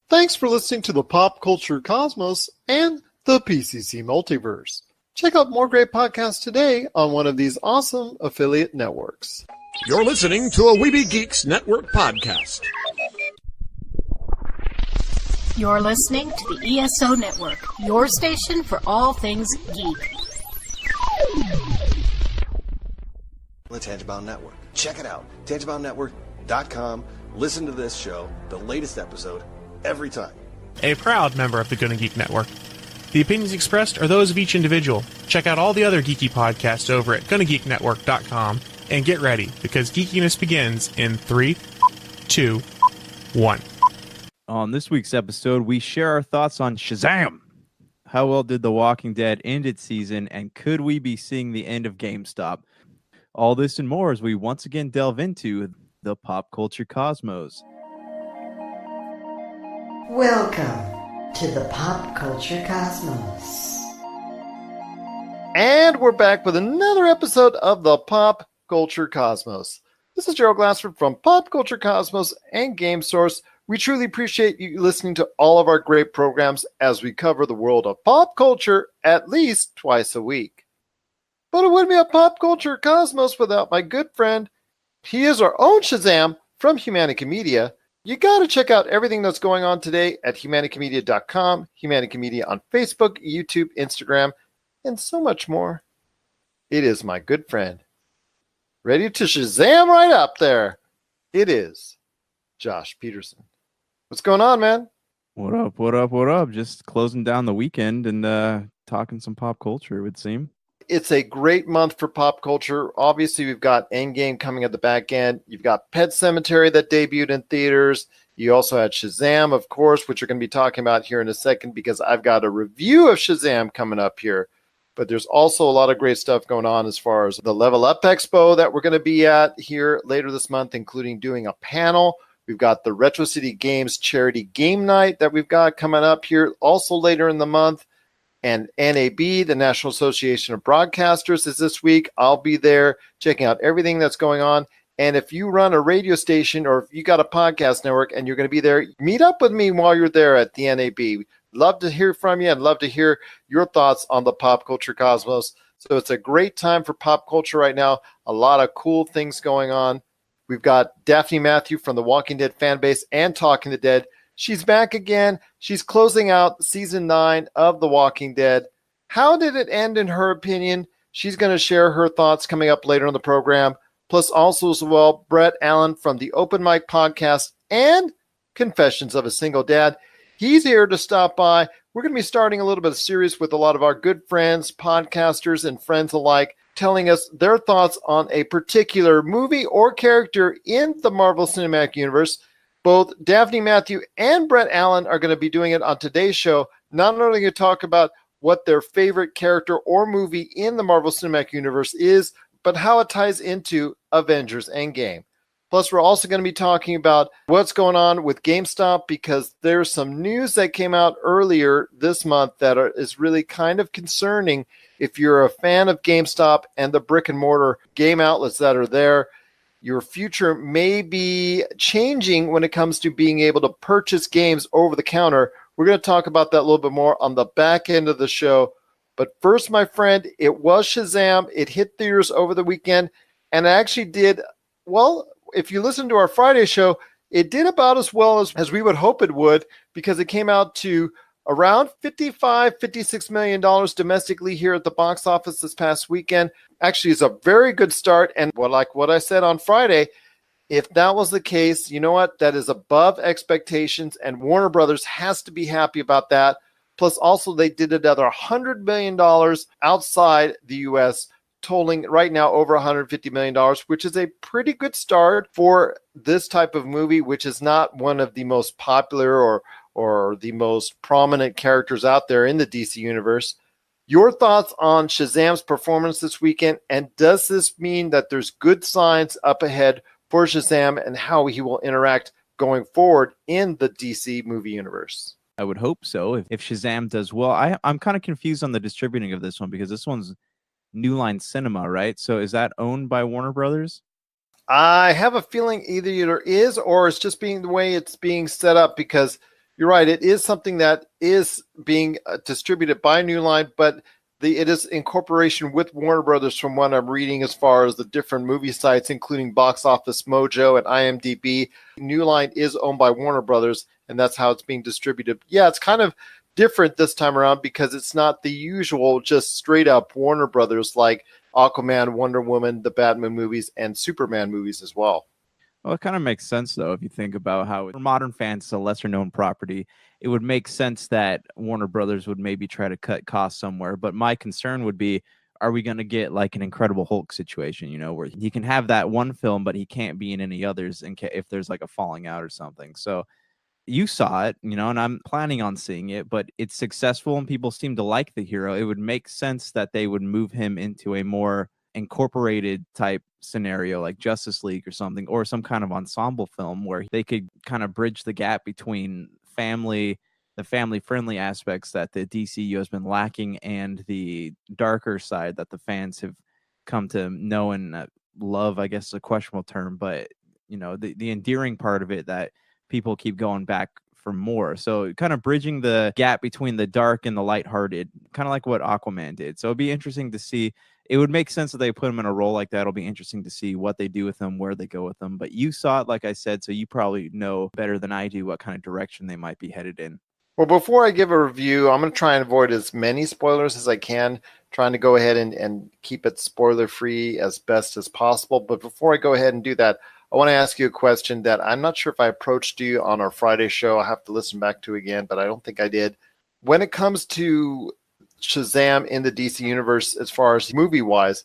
Thanks for listening to the Pop Culture Cosmos and the PCC Multiverse. Check out more great podcasts today on one of these awesome affiliate networks. You're listening to a Weeby Geeks Network podcast. You're listening to the ESO Network, your station for all things geek. The Tangibound Network. Check it out. TangiboundNetwork.com. Listen to this show, the latest episode, every time. A proud member of the Gonna Geek Network. The opinions expressed are those of each individual. Check out all the other geeky podcasts over at GonnaGeekNetwork.com and get ready, because geekiness begins in 3, 2, 1. On this week's episode, we share our thoughts on Shazam. How well did The Walking Dead end its season, and could we be seeing the end of GameStop? All this and more as we once again delve into the pop culture cosmos. Welcome to the Pop Culture Cosmos. And we're back with another episode of the Pop Culture Cosmos. This is Gerald Glassford from Pop Culture Cosmos and Game Source. We truly appreciate you listening to all of our great programs as we cover the world of pop culture at least twice a week. But it wouldn't be a Pop Culture Cosmos without my good friend. He is our own Shazam from Humanica Media. You got to check out everything that's going on today at humanicamedia.com, Humanica Media on Facebook, YouTube, Instagram, and so much more. It is my good friend. Ready to Shazam right up there. It is Josh Peterson. What's going on, man? What up, what up, what up? Just closing down the weekend and talking some pop culture, it would seem. It's a great month for pop culture. Obviously, we've got Endgame coming at the back end. You've got Pet Sematary that debuted in theaters. You also had Shazam, of course, which we're going to be talking about here in a second because I've got a review of Shazam coming up here. But there's also a lot of great stuff going on as far as the Level Up Expo that we're going to be at here later this month, including doing a panel. We've got the Retro City Games Charity Game Night that we've got coming up here also later in the month. And NAB, the National Association of Broadcasters, is this week. I'll be there checking out everything that's going on. And if you run a radio station or if you got a podcast network and you're going to be there, meet up with me while you're there at the NAB. Love to hear from you and love to hear your thoughts on the pop culture cosmos. So it's a great time for pop culture right now. A lot of cool things going on. We've got Daphine Matthew from the Walking Dead fan base and Talking the Dead. She's back again. She's closing out season 9 of The Walking Dead. How did it end in her opinion? She's going to share her thoughts coming up later in the program. Plus also as well, Brett Allan from the Open Mic Podcast and Confessions of a Single Dad. He's here to stop by. We're going to be starting a little bit of series with a lot of our good friends, podcasters, and friends alike, telling us their thoughts on a particular movie or character in the Marvel Cinematic Universe. Both Daphine Matthew and Brett Allan are going to be doing it on today's show. Not only going to talk about what their favorite character or movie in the Marvel Cinematic Universe is, but how it ties into Avengers Endgame. Plus, we're also going to be talking about what's going on with GameStop because there's some news that came out earlier this month that is really kind of concerning if you're a fan of GameStop and the brick and mortar game outlets that are there. Your future may be changing when it comes to being able to purchase games over the counter. We're going to talk about that a little bit more on the back end of the show. But first, my friend, it was Shazam. It hit theaters over the weekend, and it actually did, well, if you listen to our Friday show, it did about as well as we would hope it would because it came out to around $56 million domestically here at the box office this past weekend. Actually, it's a very good start. And like what I said on Friday, if that was the case, you know what? That is above expectations, and Warner Brothers has to be happy about that. Plus, also, they did another $100 million outside the U.S., totaling right now over $150 million, which is a pretty good start for this type of movie, which is not one of the most popular or the most prominent characters out there in the DC universe. Your thoughts on Shazam's performance this weekend, and does this mean that there's good signs up ahead for Shazam and how he will interact going forward in the DC movie universe? I would hope so. If Shazam does well, I'm kind of confused on the distributing of this one because this one's New Line Cinema, right? So is that owned by Warner Brothers? I have a feeling either there is or it's just being the way it's being set up because you're right. It is something that is being distributed by New Line, but it is in cooperation with Warner Brothers from what I'm reading as far as the different movie sites, including Box Office Mojo and IMDb. New Line is owned by Warner Brothers, and that's how it's being distributed. Yeah, it's kind of different this time around because it's not the usual just straight up Warner Brothers like Aquaman, Wonder Woman, the Batman movies, and Superman movies as well. Well, it kind of makes sense, though, if you think about how for modern fans, it's a lesser-known property. It would make sense that Warner Brothers would maybe try to cut costs somewhere. But my concern would be, are we going to get like an Incredible Hulk situation, where he can have that one film, but he can't be in any others if there's like a falling out or something. So you saw it, and I'm planning on seeing it, but it's successful and people seem to like the hero. It would make sense that they would move him into a more incorporated type scenario like Justice League or something, or some kind of ensemble film where they could kind of bridge the gap between the family friendly aspects that the DCU has been lacking and the darker side that the fans have come to know and love. I guess is a questionable term, but the endearing part of it that people keep going back for more. So kind of bridging the gap between the dark and the lighthearted, kind of like what Aquaman did. So it'd be interesting to see. It would make sense that they put him in a role like that. It'll be interesting to see what they do with him, where they go with him. But you saw it, like I said, so you probably know better than I do what kind of direction they might be headed in. Well, before I give a review, I'm going to try and avoid as many spoilers as I can, trying to go ahead and keep it spoiler-free as best as possible. But before I go ahead and do that, I want to ask you a question that I'm not sure if I approached you on our Friday show. I have to listen back to again, but I don't think I did. When it comes to Shazam in the DC universe, as far as movie-wise,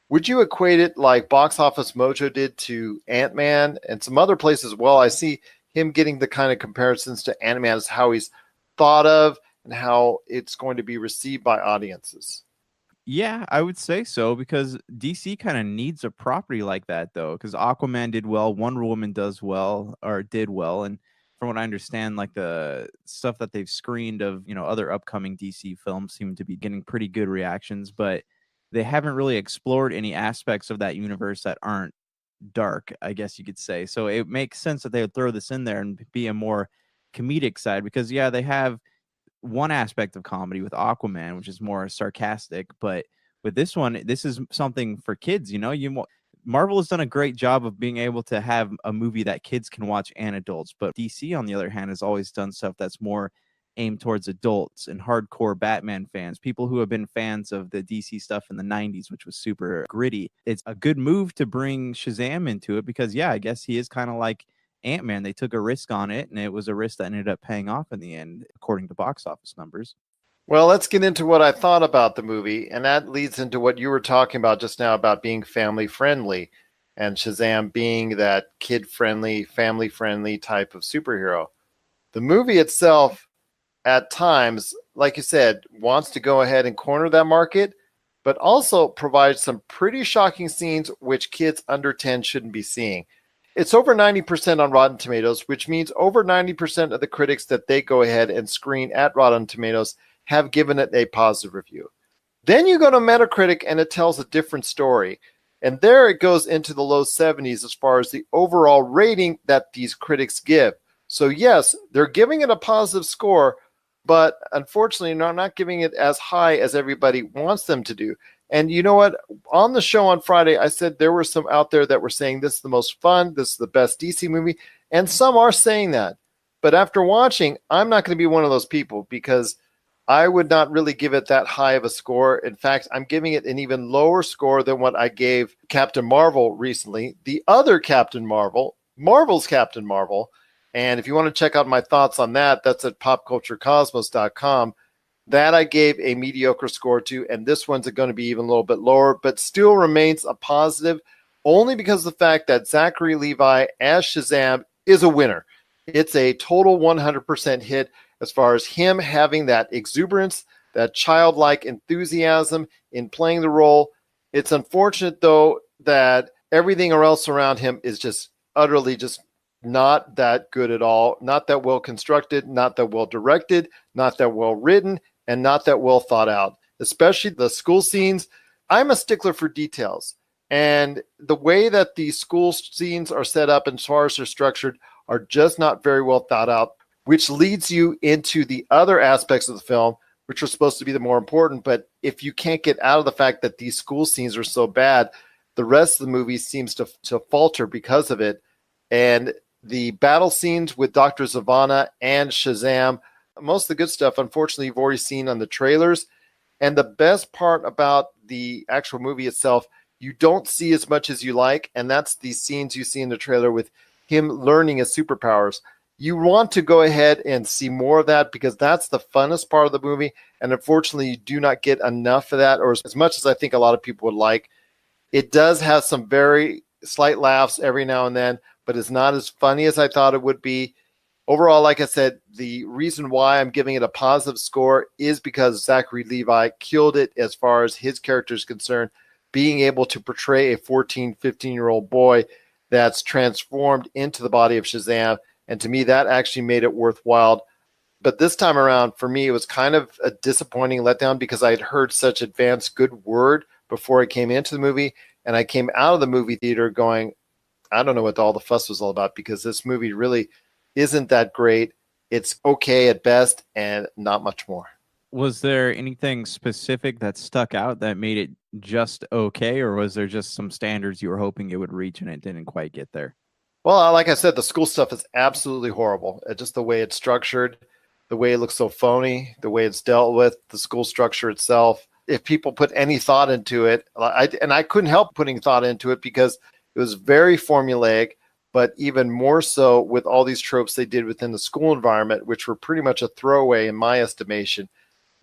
would you equate it like Box Office Mojo did to Ant-Man and some other places as well? I see him getting the kind of comparisons to Ant-Man as how he's thought of and how it's going to be received by audiences. Yeah, I would say so, because DC kind of needs a property like that, though, because Aquaman did well, Wonder Woman did well, and from what I understand, like the stuff that they've screened of, other upcoming DC films seem to be getting pretty good reactions, but they haven't really explored any aspects of that universe that aren't dark, I guess you could say. So it makes sense that they would throw this in there and be a more comedic side, because they have one aspect of comedy with Aquaman, which is more sarcastic, but with this one, this is something for kids. Marvel has done a great job of being able to have a movie that kids can watch and adults, but DC, on the other hand, has always done stuff that's more aimed towards adults and hardcore Batman fans, people who have been fans of the DC stuff in the 90s, which was super gritty. It's a good move to bring Shazam into it because, I guess he is kind of like Ant-Man. They took a risk on it, and it was a risk that ended up paying off in the end, according to box office numbers. Well, let's get into what I thought about the movie, and that leads into what you were talking about just now about being family-friendly, and Shazam being that kid-friendly, family-friendly type of superhero. The movie itself, at times, like you said, wants to go ahead and corner that market, but also provides some pretty shocking scenes which kids under 10 shouldn't be seeing. It's over 90% on Rotten Tomatoes, which means over 90% of the critics that they go ahead and screen at Rotten Tomatoes have given it a positive review. Then you go to Metacritic and it tells a different story. And there it goes into the low 70s as far as the overall rating that these critics give. So yes, they're giving it a positive score, but unfortunately not giving it as high as everybody wants them to do. And you know what? On the show on Friday, I said there were some out there that were saying this is the most fun, this is the best DC movie, and some are saying that. But after watching, I'm not going to be one of those people because I would not really give it that high of a score. In fact, I'm giving it an even lower score than what I gave Captain Marvel recently, the other Captain Marvel, Marvel's Captain Marvel. And if you want to check out my thoughts on that, that's at popculturecosmos.com. That I gave a mediocre score to, and this one's going to be even a little bit lower, but still remains a positive only because of the fact that Zachary Levi as Shazam is a winner. It's a total 100% hit as far as him having that exuberance, that childlike enthusiasm in playing the role. It's unfortunate, though, that everything else around him is just utterly just not that good at all, not that well constructed, not that well directed, not that well written, and not that well thought out, especially the school scenes. I'm a stickler for details. And the way that the school scenes are set up and as far as they're structured are just not very well thought out. which leads you into the other aspects of the film, which are supposed to be the more important. But if you can't get out of the fact that these school scenes are so bad, the rest of the movie seems to falter because of it. And the battle scenes with Dr. Zavanna and Shazam, most of the good stuff, unfortunately, you've already seen on the trailers. And the best part about the actual movie itself, you don't see as much as you like, and that's the scenes you see in the trailer with him learning his superpowers. You want to go ahead and see more of that because that's the funnest part of the movie, and unfortunately, you do not get enough of that, or as much as I think a lot of people would like. It does have some very slight laughs every now and then, but it's not as funny as I thought it would be. Overall, like I said, the reason why I'm giving it a positive score is because Zachary Levi killed it as far as his character is concerned, being able to portray a 14, 15-year-old boy that's transformed into the body of Shazam. And to me, that actually made it worthwhile. But this time around, for me, it was kind of a disappointing letdown because I had heard such advanced good word before I came into the movie. And I came out of the movie theater going, I don't know what all the fuss was all about because this movie really isn't that great. It's okay at best and not much more. Was there anything specific that stuck out that made it just okay, or was there just some standards you were hoping it would reach and it didn't quite get there? Well, like I said, the school stuff is absolutely horrible. Just the way it's structured, the way it looks so phony, the way it's dealt with, the school structure itself. If people put any thought into it, I couldn't help putting thought into it because it was very formulaic, but even more so with all these tropes they did within the school environment, which were pretty much a throwaway in my estimation.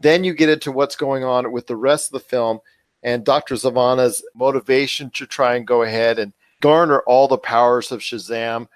Then you get into what's going on with the rest of the film and Dr. Zavanna's motivation to try and go ahead and garner all the powers of Shazam.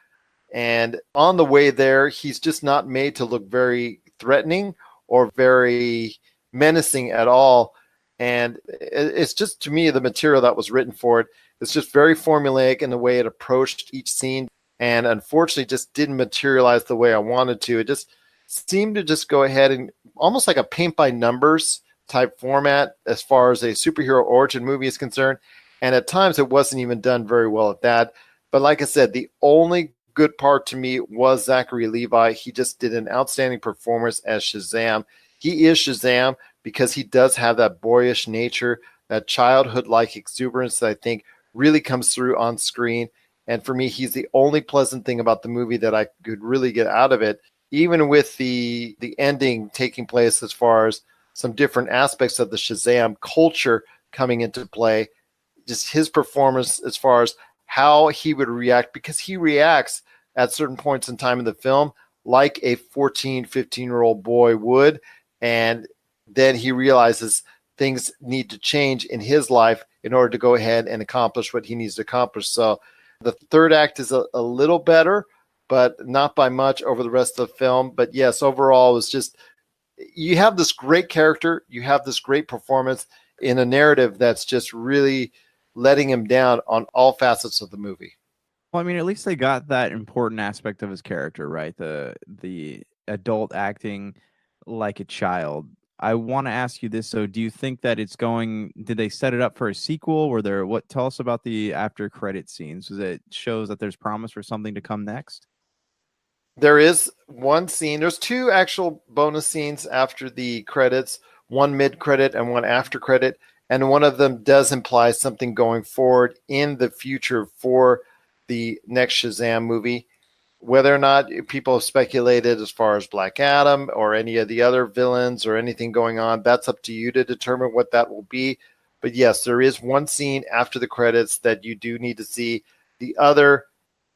And on the way there, he's just not made to look very threatening or very menacing at all. And it's just, to me, the material that was written for it, it's just very formulaic in the way it approached each scene. And unfortunately, just didn't materialize the way I wanted to. It just seemed to just go ahead and almost like a paint by numbers type format as far as a superhero origin movie is concerned. And at times it wasn't even done very well at that. But like I said, the only good part to me was Zachary Levi. He just did an outstanding performance as Shazam. He is Shazam because he does have that boyish nature, that childhood-like exuberance that I think really comes through on screen. And for me, he's the only pleasant thing about the movie that I could really get out of it, even with the ending taking place as far as some different aspects of the Shazam culture coming into play. Just his performance as far as how he would react, because he reacts at certain points in time in the film like a 14, 15-year-old boy would. And then he realizes things need to change in his life in order to go ahead and accomplish what he needs to accomplish. So the third act is a little better, but not by much over the rest of the film. But yes, overall, it was just, you have this great character, you have this great performance in a narrative that's just really letting him down on all facets of the movie. Well, I mean, at least they got that important aspect of his character, right? The adult acting like a child. I want to ask you this. So do you think that did they set it up for a sequel? Tell us about the after credit scenes. It shows that there's promise for something to come next? There is one scene. There's two actual bonus scenes after the credits, one mid-credit and one after credit. And one of them does imply something going forward in the future for the next Shazam movie. Whether or not people have speculated as far as Black Adam or any of the other villains or anything going on, that's up to you to determine what that will be. But yes, there is one scene after the credits that you do need to see. The other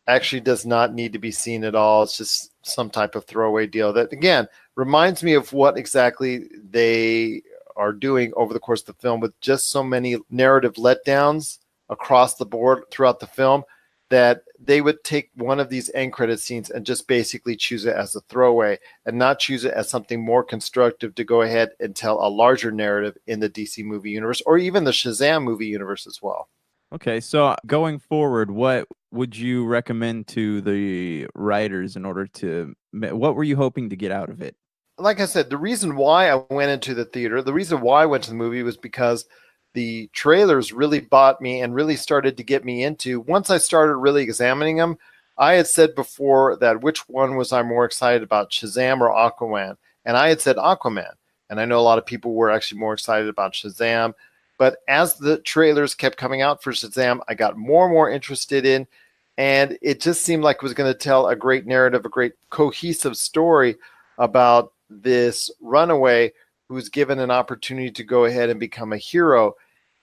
actually does not need to be seen at all. It's just some type of throwaway deal that, again, reminds me of what exactly they are doing over the course of the film, with just so many narrative letdowns across the board throughout the film, that they would take one of these end credit scenes and just basically choose it as a throwaway and not choose it as something more constructive to go ahead and tell a larger narrative in the DC movie universe or even the Shazam movie universe as well. Okay, so going forward, what would you recommend to the writers what were you hoping to get out of it? Like I said, the reason why I went into the theater, the reason why I went to the movie was because the trailers really bought me and really started to get me into. Once I started really examining them, I had said before that which one was I more excited about, Shazam or Aquaman? And I had said Aquaman. And I know a lot of people were actually more excited about Shazam. But as the trailers kept coming out for Shazam, I got more and more interested in, and it just seemed like it was going to tell a great narrative, a great cohesive story about this runaway who's given an opportunity to go ahead and become a hero.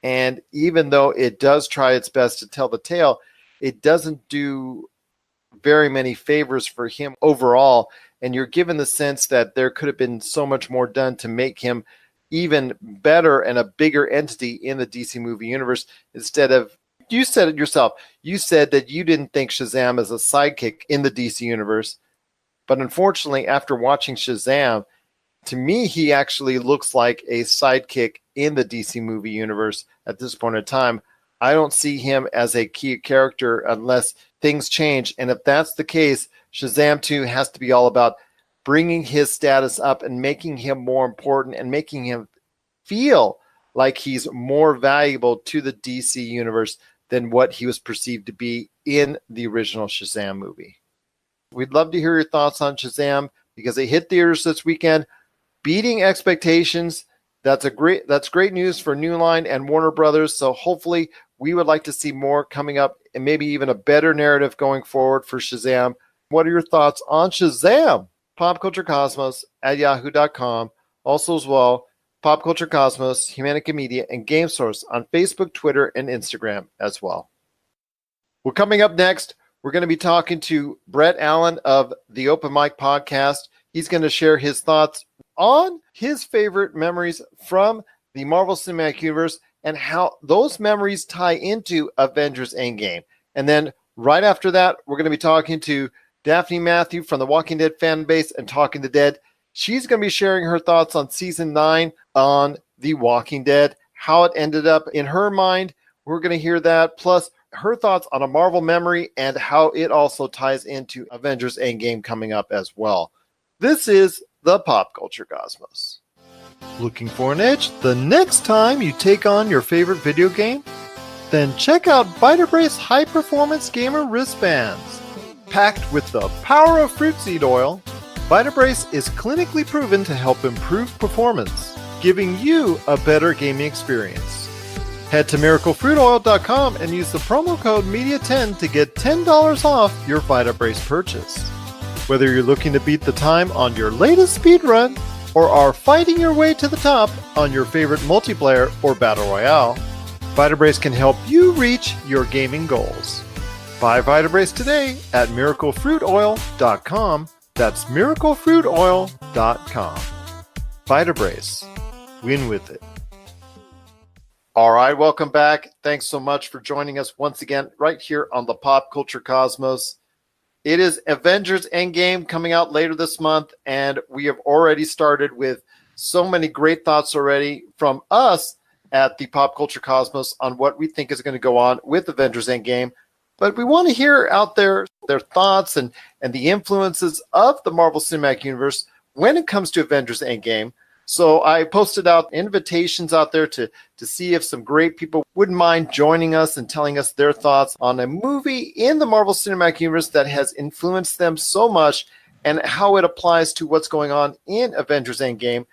And even though it does try its best to tell the tale, it doesn't do very many favors for him overall. And you're given the sense that there could have been so much more done to make him even better and a bigger entity in the DC movie universe, instead of, you said it yourself, you said that you didn't think Shazam as a sidekick in the DC universe. But unfortunately, after watching Shazam, to me, he actually looks like a sidekick in the DC movie universe at this point in time. I don't see him as a key character unless things change. And if that's the case, Shazam 2 has to be all about bringing his status up and making him more important and making him feel like he's more valuable to the DC universe than what he was perceived to be in the original Shazam movie. We'd love to hear your thoughts on Shazam because it hit theaters this weekend, beating expectations. That's great news for New Line and Warner Brothers. So hopefully we would like to see more coming up and maybe even a better narrative going forward for Shazam. What are your thoughts on Shazam? PopCultureCosmos at yahoo.com. Also as well, Pop Culture Cosmos, Humanica Media, and Game Source on Facebook, Twitter, and Instagram as well. Well, coming up next, we're going to be talking to Brett Allan of the Open Mic Podcast. He's going to share his thoughts on his favorite memories from the Marvel Cinematic Universe and how those memories tie into Avengers Endgame. And then right after that, we're going to be talking to Daphine Matthew from the Walking Dead fan base and Talking the Dead. She's going to be sharing her thoughts on season 9 on The Walking Dead, how it ended up in her mind. We're going to hear that, plus her thoughts on a Marvel memory and how it also ties into Avengers Endgame coming up as well. This is the Pop Culture Cosmos. Looking for an edge the next time you take on your favorite video game? Then check out Vitabrace High Performance Gamer Wristbands. Packed with the power of fruit seed oil, Vitabrace is clinically proven to help improve performance, giving you a better gaming experience. Head to miraclefruitoil.com and use the promo code MEDIA10 to get $10 off your Vitabrace purchase. Whether you're looking to beat the time on your latest speedrun or are fighting your way to the top on your favorite multiplayer or battle royale, Vitabrace can help you reach your gaming goals. Buy Vitabrace today at miraclefruitoil.com. That's miraclefruitoil.com. Vitabrace. Win with it. All right, welcome back. Thanks so much for joining us once again right here on the Pop Culture Cosmos. It is Avengers Endgame coming out later this month, and we have already started with so many great thoughts already from us at the Pop Culture Cosmos on what we think is going to go on with Avengers Endgame. But we want to hear out there their thoughts and the influences of the Marvel Cinematic Universe when it comes to Avengers Endgame. So I posted out invitations out there to see if some great people wouldn't mind joining us and telling us their thoughts on a movie in the Marvel Cinematic Universe that has influenced them so much and how it applies to what's going on in Avengers Endgame.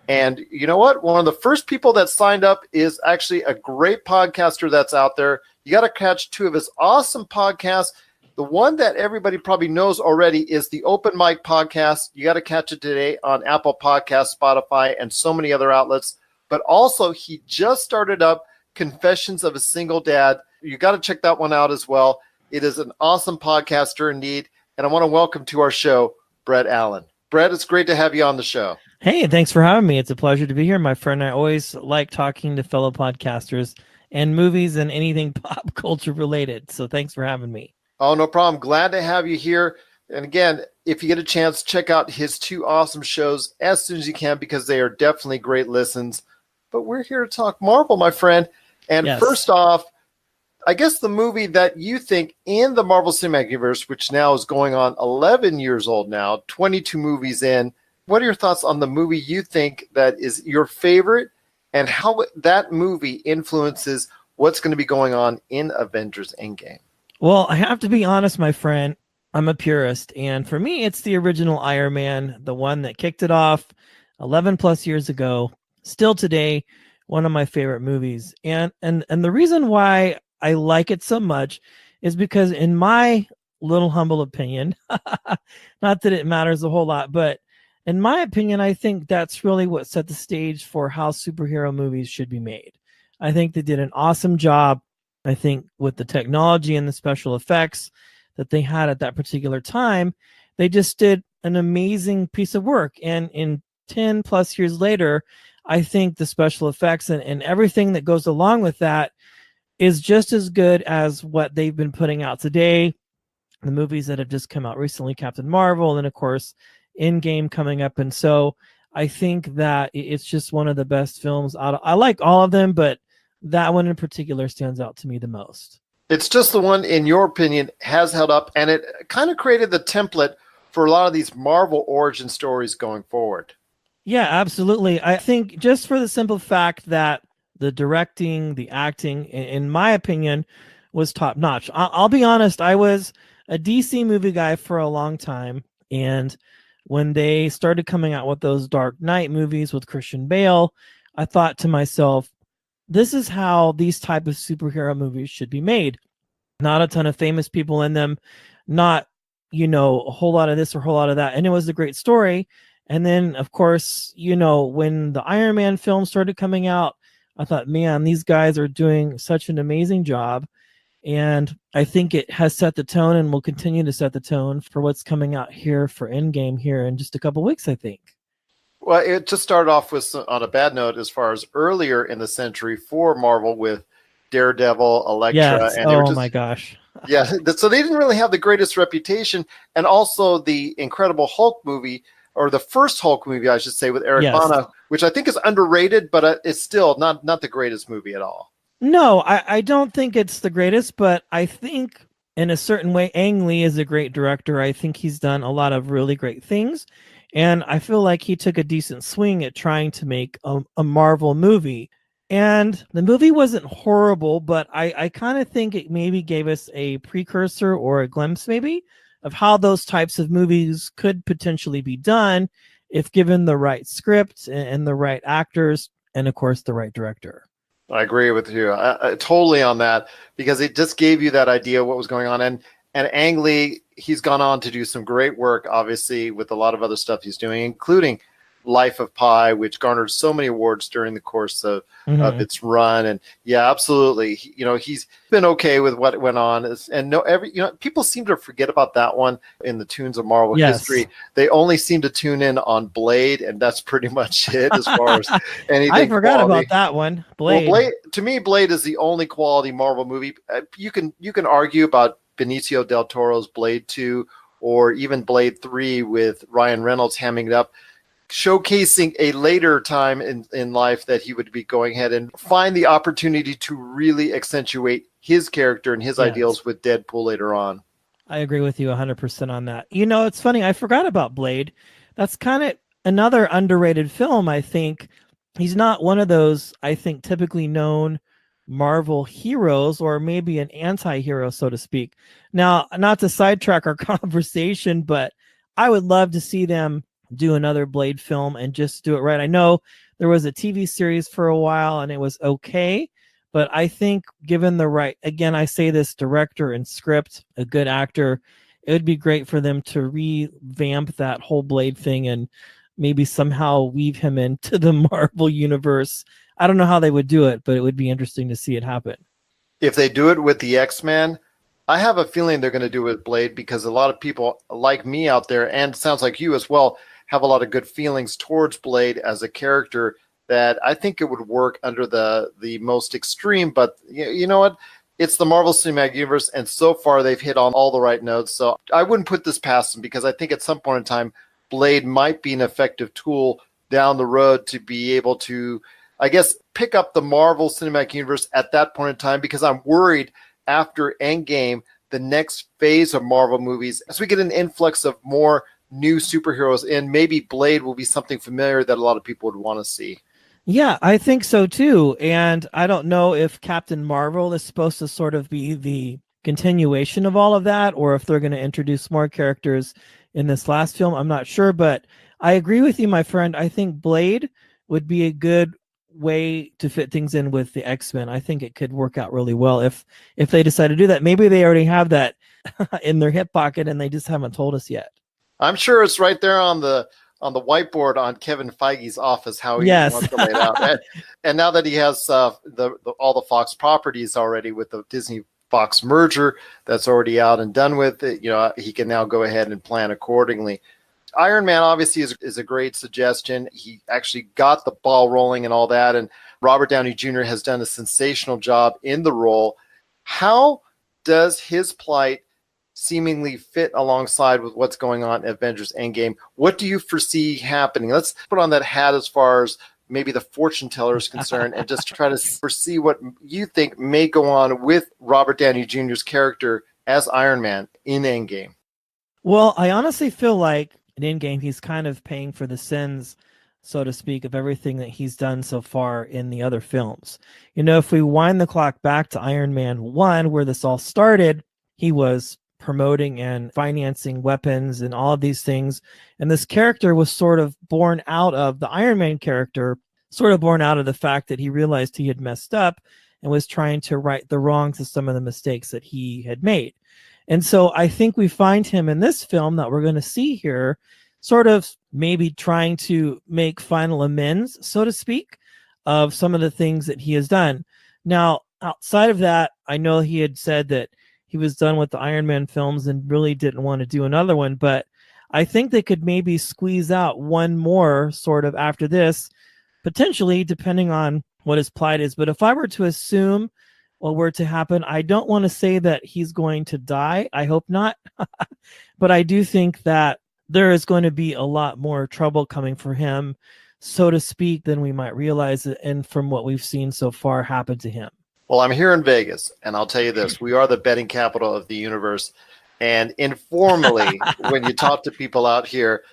And you know what? One of the first people that signed up is actually a great podcaster that's out there. You got to catch two of his awesome podcasts. The one that everybody probably knows already is the Open Mic Podcast. You got to catch it today on Apple Podcasts, Spotify, and so many other outlets. But also, he just started up Confessions of a Single Dad. You got to check that one out as well. It is an awesome podcaster indeed. And I want to welcome to our show, Brett Allan. Brett, it's great to have you on the show. Hey, thanks for having me. It's a pleasure to be here, my friend. I always like talking to fellow podcasters and movies and anything pop culture related. So thanks for having me. Oh, no problem. Glad to have you here. And again, if you get a chance, check out his two awesome shows as soon as you can because they are definitely great listens. But we're here to talk Marvel, my friend. And Yes. First off, I guess the movie that you think in the Marvel Cinematic Universe, which now is going on 11 years old now, 22 movies in, what are your thoughts on the movie you think that is your favorite and how that movie influences what's going to be going on in Avengers Endgame? Well, I have to be honest, my friend. I'm a purist, and for me, it's the original Iron Man, the one that kicked it off 11 plus years ago. Still today, one of my favorite movies, and the reason why I like it so much is because, in my little humble opinion, not that it matters a whole lot, but in my opinion, I think that's really what set the stage for how superhero movies should be made. I think they did an awesome job. I think with the technology and the special effects that they had at that particular time, they just did an amazing piece of work. And in 10 plus years later, I think the special effects and everything that goes along with that is just as good as what they've been putting out today. The movies that have just come out recently, Captain Marvel, and of course, Endgame coming up. And so I think that it's just one of the best films I like all of them, but that one in particular stands out to me the most. It's just the one, in your opinion, has held up, and it kind of created the template for a lot of these Marvel origin stories going forward. Yeah, absolutely. I think just for the simple fact that the directing, the acting, in my opinion, was top notch. I'll be honest, I was a DC movie guy for a long time, and when they started coming out with those Dark Knight movies with Christian Bale, I thought to myself, this is how these type of superhero movies should be made. Not a ton of famous people in them, not, a whole lot of this or a whole lot of that. And it was a great story. And then, of course, when the Iron Man film started coming out, I thought, man, these guys are doing such an amazing job. And I think it has set the tone and will continue to set the tone for what's coming out here for Endgame here in just a couple weeks, I think. Well, it just started off with on a bad note as far as earlier in the century for Marvel with Daredevil, Elektra. Yes. And my gosh. Yeah, so they didn't really have the greatest reputation. And also the Incredible Hulk movie, or the first Hulk movie, I should say, with Eric Bana, which I think is underrated, but it's still not the greatest movie at all. No, I don't think it's the greatest, but I think in a certain way, Ang Lee is a great director. I think he's done a lot of really great things. And I feel like he took a decent swing at trying to make a Marvel movie. And the movie wasn't horrible, but I kind of think it maybe gave us a precursor or a glimpse maybe of how those types of movies could potentially be done if given the right script and the right actors and, of course, the right director. I agree with you I totally on that, because it just gave you that idea of what was going on. And Ang Lee, he's gone on to do some great work, obviously, with a lot of other stuff he's doing, including Life of Pi, which garnered so many awards during the course of its run. And yeah, absolutely. He's been okay with what went on. And people seem to forget about that one in the tunes of Marvel history. They only seem to tune in on Blade, and that's pretty much it as far as anything. I forgot about that one. Blade. Well, to me, Blade is the only quality Marvel movie. You can argue about Benicio del Toro's Blade 2 or even Blade 3 with Ryan Reynolds hamming it up, showcasing a later time in life that he would be going ahead and find the opportunity to really accentuate his character and his ideals with Deadpool later on. I agree with you 100% on that. It's funny. I forgot about Blade. That's kind of another underrated film, I think. He's not one of those, I think, typically known Marvel heroes, or maybe an anti-hero, so to speak. Now, not to sidetrack our conversation, but I would love to see them do another Blade film and just do it right. I know there was a TV series for a while and it was okay, but I think given the right, again, I say this, director and script, a good actor, it would be great for them to revamp that whole Blade thing and maybe somehow weave him into the Marvel universe. I don't know how they would do it, but it would be interesting to see it happen. If they do it with the X-Men, I have a feeling they're going to do it with Blade, because a lot of people like me out there, and sounds like you as well, have a lot of good feelings towards Blade as a character that I think it would work under the most extreme. But you know what? It's the Marvel Cinematic Universe, and so far they've hit on all the right notes. So I wouldn't put this past them, because I think at some point in time, Blade might be an effective tool down the road to be able to, I guess, pick up the Marvel Cinematic Universe at that point in time, because I'm worried after Endgame, the next phase of Marvel movies, as we get an influx of more new superheroes in, maybe Blade will be something familiar that a lot of people would want to see. Yeah, I think so too. And I don't know if Captain Marvel is supposed to sort of be the continuation of all of that, or if they're going to introduce more characters in this last film. I'm not sure, but I agree with you, my friend. I think Blade would be a good way to fit things in with the X-Men. I think it could work out really well if they decide to do that. Maybe they already have that in their hip pocket and they just haven't told us yet. I'm sure it's right there on the whiteboard on Kevin Feige's office how he wants to lay it out. And now that he has all the Fox properties already with the Disney Fox merger that's already out and done with it, he can now go ahead and plan accordingly. Iron Man obviously is a great suggestion. He actually got the ball rolling and all that, and Robert Downey Jr. has done a sensational job in the role. How does his plight seemingly fit alongside with what's going on in Avengers Endgame? What do you foresee happening? Let's put on that hat as far as maybe the fortune teller is concerned and just try to foresee what you think may go on with Robert Downey Jr.'s character as Iron Man in Endgame. Well, I honestly feel like in Endgame, he's kind of paying for the sins, so to speak, of everything that he's done so far in the other films. If we wind the clock back to Iron Man 1, where this all started, he was promoting and financing weapons and all of these things. And this character was sort of born out of the Iron Man character, sort of born out of the fact that he realized he had messed up and was trying to right the wrongs of some of the mistakes that he had made. And so I think we find him in this film that we're going to see here, sort of maybe trying to make final amends, so to speak, of some of the things that he has done. Now, outside of that, I know he had said that he was done with the Iron Man films and really didn't want to do another one, but I think they could maybe squeeze out one more sort of after this, potentially, depending on what his plight is. But if I were to assume what were to happen, I don't want to say that he's going to die. I hope not. But I do think that there is going to be a lot more trouble coming for him, so to speak, than we might realize, and from what we've seen so far happen to him. Well, I'm here in Vegas, and I'll tell you this. We are the betting capital of the universe. And informally, when you talk to people out here,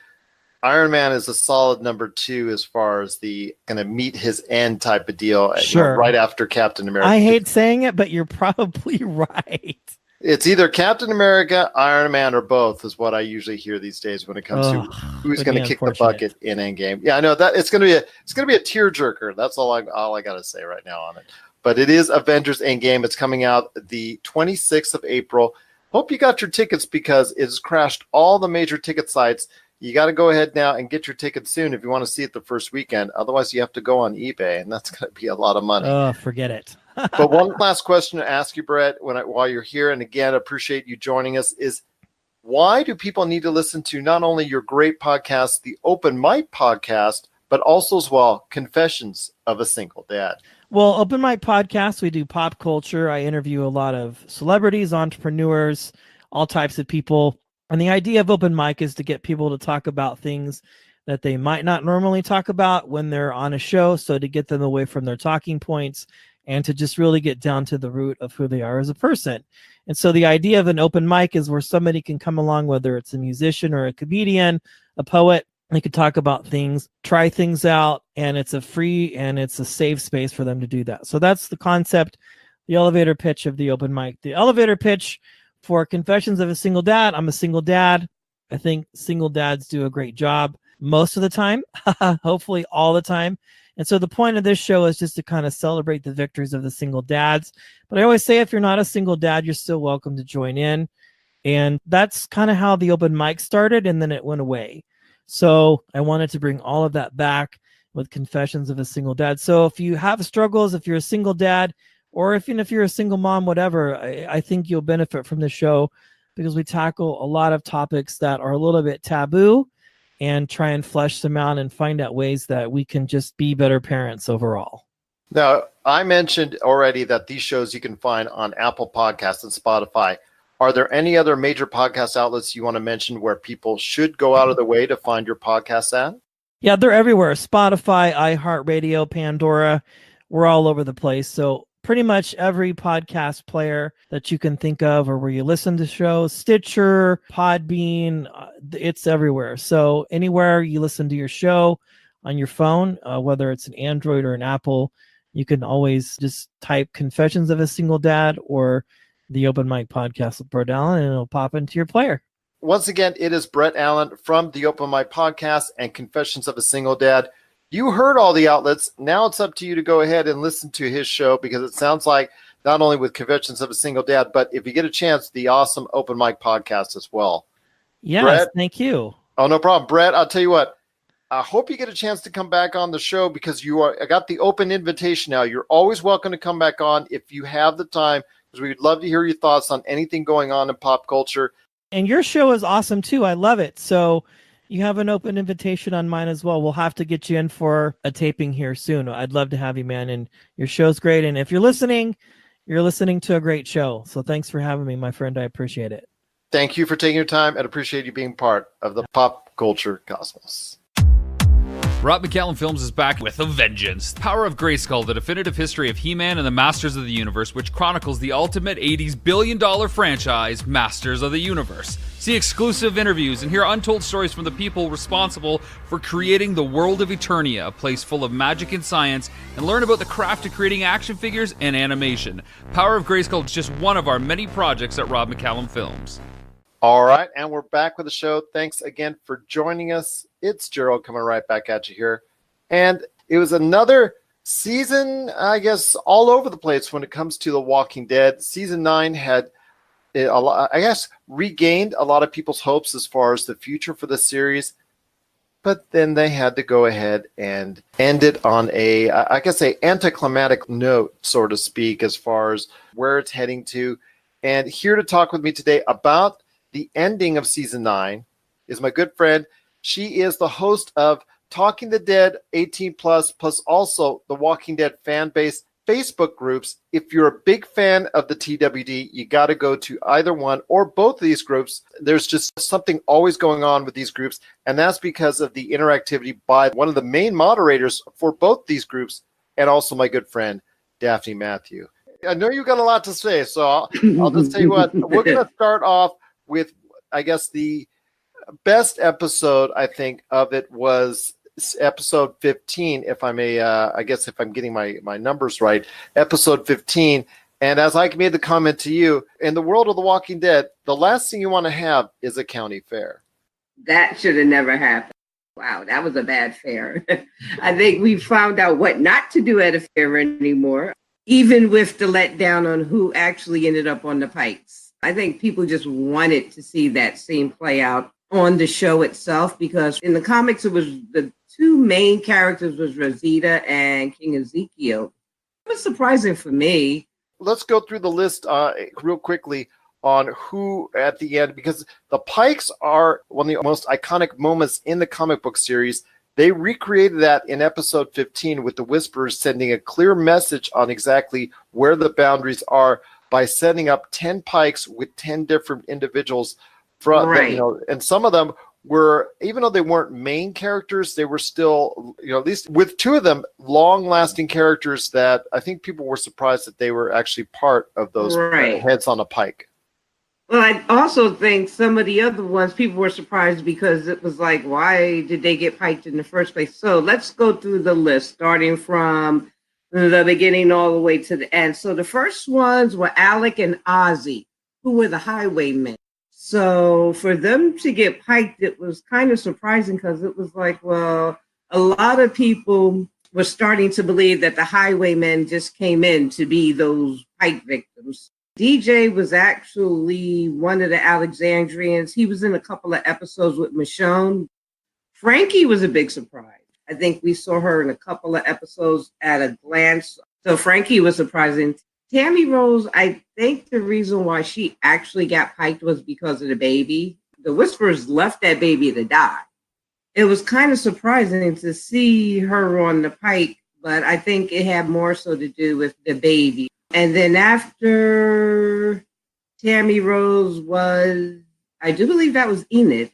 Iron Man is a solid number 2 as far as the going to meet his end type of deal. Sure. Right after Captain America. I hate saying it, but you're probably right. It's either Captain America, Iron Man, or both is what I usually hear these days when it comes to who's going to kick the bucket in Endgame. Yeah, I know that it's going to be a tearjerker. That's all I got to say right now on it. But it is Avengers Endgame. It's coming out the 26th of April. Hope you got your tickets because it's crashed all the major ticket sites. You got to go ahead now and get your tickets soon if you want to see it the first weekend. Otherwise, you have to go on eBay, and that's going to be a lot of money. Oh, forget it. But one last question to ask you, Brett, while you're here, and again, appreciate you joining us, is why do people need to listen to not only your great podcast, the Open Mic podcast, but also as well, Confessions of a Single Dad? Well, Open Mic podcast, we do pop culture. I interview a lot of celebrities, entrepreneurs, all types of people. And the idea of Open Mic is to get people to talk about things that they might not normally talk about when they're on a show. So to get them away from their talking points and to just really get down to the root of who they are as a person. And so the idea of an open mic is where somebody can come along, whether it's a musician or a comedian, a poet. They could talk about things, try things out, and it's a free and it's a safe space for them to do that. So that's the concept, the elevator pitch of the open mic. The elevator pitch for Confessions of a Single Dad. I'm a single dad. I think single dads do a great job most of the time, hopefully all the time. And so the point of this show is just to kind of celebrate the victories of the single dads. But I always say if you're not a single dad, you're still welcome to join in. And that's kind of how the open mic started, and then it went away. So I wanted to bring all of that back with Confessions of a Single Dad. So if you have struggles, if you're a single dad, or even if you're a single mom, whatever, I think you'll benefit from the show because we tackle a lot of topics that are a little bit taboo and try and flesh them out and find out ways that we can just be better parents overall. Now, I mentioned already that these shows you can find on Apple Podcasts and Spotify. Are there any other major podcast outlets you want to mention where people should go out of their way to find your podcast at? Yeah, they're everywhere. Spotify, iHeartRadio, Pandora. We're all over the place. So pretty much every podcast player that you can think of or where you listen to shows, Stitcher, Podbean, it's everywhere. So anywhere you listen to your show on your phone, whether it's an Android or an Apple, you can always just type Confessions of a Single Dad or the Open Mic Podcast with Brett Allan, and it'll pop into your player. Once again, it is Brett Allan from the Open Mic Podcast and Confessions of a Single Dad. You heard all the outlets. Now it's up to you to go ahead and listen to his show, because it sounds like not only with Confessions of a Single Dad, but if you get a chance, the awesome Open Mic Podcast as well. Yes, Brett, thank you. Oh, no problem. Brett, I'll tell you what. I hope you get a chance to come back on the show, because I got the open invitation now. You're always welcome to come back on if you have the time, because we'd love to hear your thoughts on anything going on in pop culture. And your show is awesome too. I love it. So you have an open invitation on mine as well. We'll have to get you in for a taping here soon. I'd love to have you, man. And your show's great. And if you're listening to a great show. So thanks for having me, my friend. I appreciate it. Thank you for taking your time, and appreciate you being part of the pop culture cosmos. McCallum Films is back with a vengeance. Power of Grayskull, the definitive history of He-Man and the Masters of the Universe, which chronicles the ultimate 80s billion-dollar franchise, Masters of the Universe. See exclusive interviews and hear untold stories from the people responsible for creating the world of Eternia, a place full of magic and science, and learn about the craft of creating action figures and animation. Power of Grayskull is just one of our many projects at McCallum Films. All right, and we're back with the show. Thanks again for joining us. It's Gerald coming right back at you here. And it was another season, I guess, all over the place when it comes to The Walking Dead. Season 9 had, regained a lot of people's hopes as far as the future for the series. But then they had to go ahead and end it on a anticlimactic note, so to speak, as far as where it's heading to. And here to talk with me today about the ending of season 9 is my good friend. She is the host of Talking the Dead 18 plus also the Walking Dead fan base Facebook groups. If you're a big fan of the TWD, you got to go to either one or both of these groups. There's just something always going on with these groups, and that's because of the interactivity by one of the main moderators for both these groups, and also my good friend, Daphine Matthew. I know you got a lot to say, so I'll just tell you what. We're going to start off with, I guess, the best episode, I think, of it was episode 15, if I may, if I'm getting my numbers right, episode 15. And as I made the comment to you, in the world of The Walking Dead, the last thing you want to have is a county fair. That should have never happened. Wow, that was a bad fair. I think we found out what not to do at a fair anymore, even with the letdown on who actually ended up on the pikes. I think people just wanted to see that scene play out on the show itself, because in the comics, it was the two main characters was Rosita and King Ezekiel. It was surprising for me. Let's go through the list real quickly on who at the end, because the Pikes are one of the most iconic moments in the comic book series. They recreated that in episode 15 with the Whisperers sending a clear message on exactly where the boundaries are by setting up 10 Pikes with 10 different individuals. Right. And some of them were, even though they weren't main characters, they were still, at least with two of them, long-lasting characters that I think people were surprised that they were actually part of those heads on a pike. Well, I also think some of the other ones, people were surprised because it was like, why did they get piked in the first place? So let's go through the list, starting from the beginning all the way to the end. So the first ones were Alec and Ozzy, who were the highwaymen. So for them to get piked, it was kind of surprising, because it was like, well, a lot of people were starting to believe that the highwaymen just came in to be those pike victims. DJ was actually one of the Alexandrians. He was in a couple of episodes with Michonne. Frankie was a big surprise. I think we saw her in a couple of episodes at a glance. So Frankie was surprising. Tammy Rose, I think the reason why she actually got piked was because of the baby. The Whisperers left that baby to die. It was kind of surprising to see her on the pike, but I think it had more so to do with the baby. And then after Tammy Rose was, I do believe that was Enid.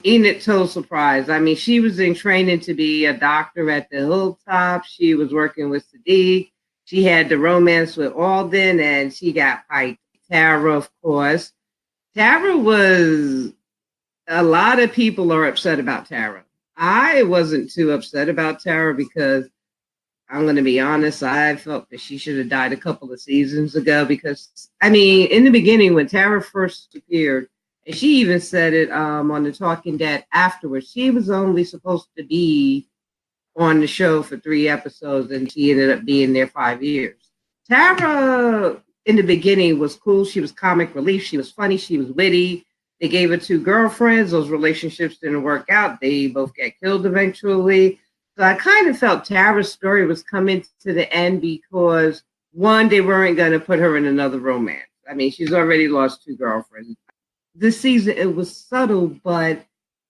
Enid total surprise. I mean, she was in training to be a doctor at the Hilltop. She was working with Sadiq. She had the romance with Alden, and she got piked. Tara, of course. Tara was, a lot of people are upset about Tara. I wasn't too upset about Tara because I'm going to be honest, I felt that she should have died a couple of seasons ago because, I mean, in the beginning when Tara first appeared, and she even said it on The Talking Dead afterwards, she was only supposed to be on the show for 3 episodes, and she ended up being there 5 years. Tara, in the beginning, was cool. She was comic relief. She was funny. She was witty. They gave her 2 girlfriends. Those relationships didn't work out. They both got killed eventually. So I kind of felt Tara's story was coming to the end because, one, they weren't going to put her in another romance. I mean, she's already lost 2 girlfriends. This season, it was subtle, but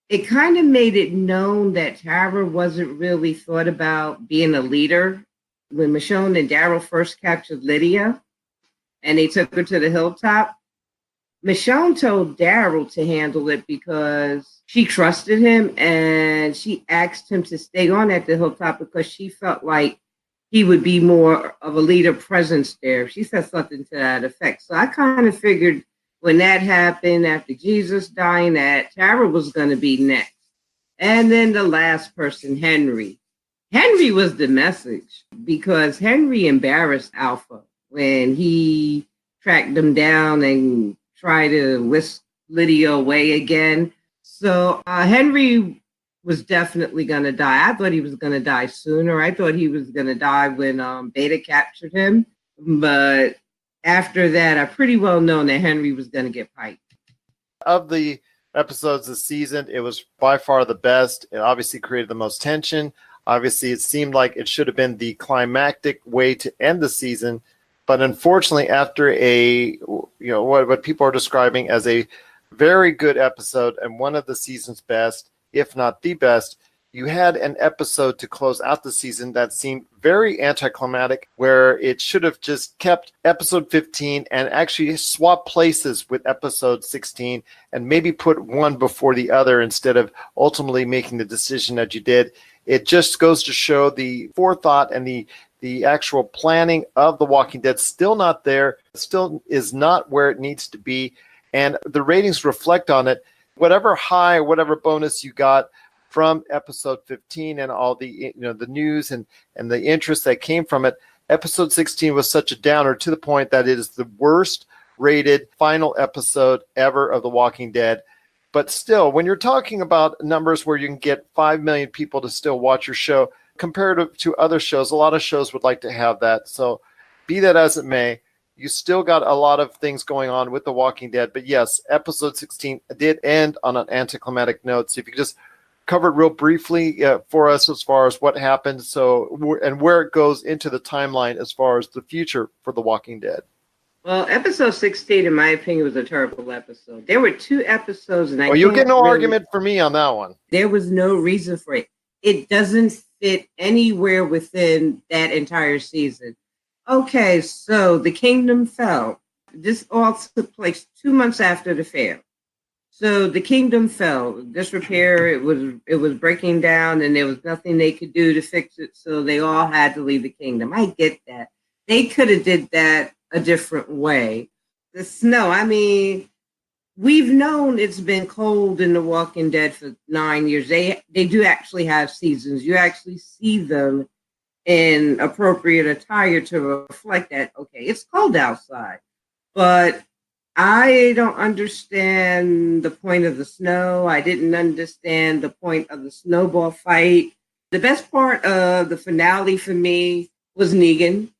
it kind of made it known that Tara wasn't really thought about being a leader. When Michonne and Daryl first captured Lydia and they took her to the hilltop, Michonne told Daryl to handle it because she trusted him and she asked him to stay on at the hilltop because she felt like he would be more of a leader presence there. She said something to that effect. So I kind of figured when that happened, after Jesus dying, that Tara was going to be next. And then the last person, Henry. Henry was the message because Henry embarrassed Alpha when he tracked them down and tried to whisk Lydia away again. So Henry was definitely going to die. I thought he was going to die sooner. I thought he was going to die when Beta captured him. But after that, I pretty well known that Henry was going to get piped. Of the episodes this season, it was by far the best. It obviously created the most tension. Obviously, it seemed like it should have been the climactic way to end the season. But unfortunately, after what people are describing as a very good episode and one of the season's best, if not the best, you had an episode to close out the season that seemed very anticlimactic, where it should have just kept episode 15 and actually swapped places with episode 16 and maybe put one before the other instead of ultimately making the decision that you did. It just goes to show the forethought and the actual planning of The Walking Dead still not there, still is not where it needs to be, and the ratings reflect on it. Whatever high, whatever bonus you got from episode 15 and all the the news and the interest that came from it, episode 16 was such a downer to the point that it is the worst rated final episode ever of The Walking Dead. But still, when you're talking about numbers where you can get 5 million people to still watch your show, compared to other shows, a lot of shows would like to have that. So be that as it may, you still got a lot of things going on with The Walking Dead. But yes, episode 16 did end on an anticlimactic note. So if you could just cover it real briefly for us as far as what happened and where it goes into the timeline as far as the future for The Walking Dead. Well, episode 16, in my opinion, was a terrible episode. There were 2 episodes, and you'll get no argument for me on that one. There was no reason for it. It doesn't fit anywhere within that entire season. Okay, so the kingdom fell. This all took place 2 months after the fair. So the kingdom fell. Disrepair, it was breaking down, and there was nothing they could do to fix it. So they all had to leave the kingdom. I get that. They could have did that a different way. The snow, I mean, we've known it's been cold in The Walking Dead for 9 years. They do actually have seasons. You actually see them in appropriate attire to reflect that, okay, it's cold outside. But I don't understand the point of the snow. I didn't understand the point of the snowball fight. The best part of the finale for me was Negan.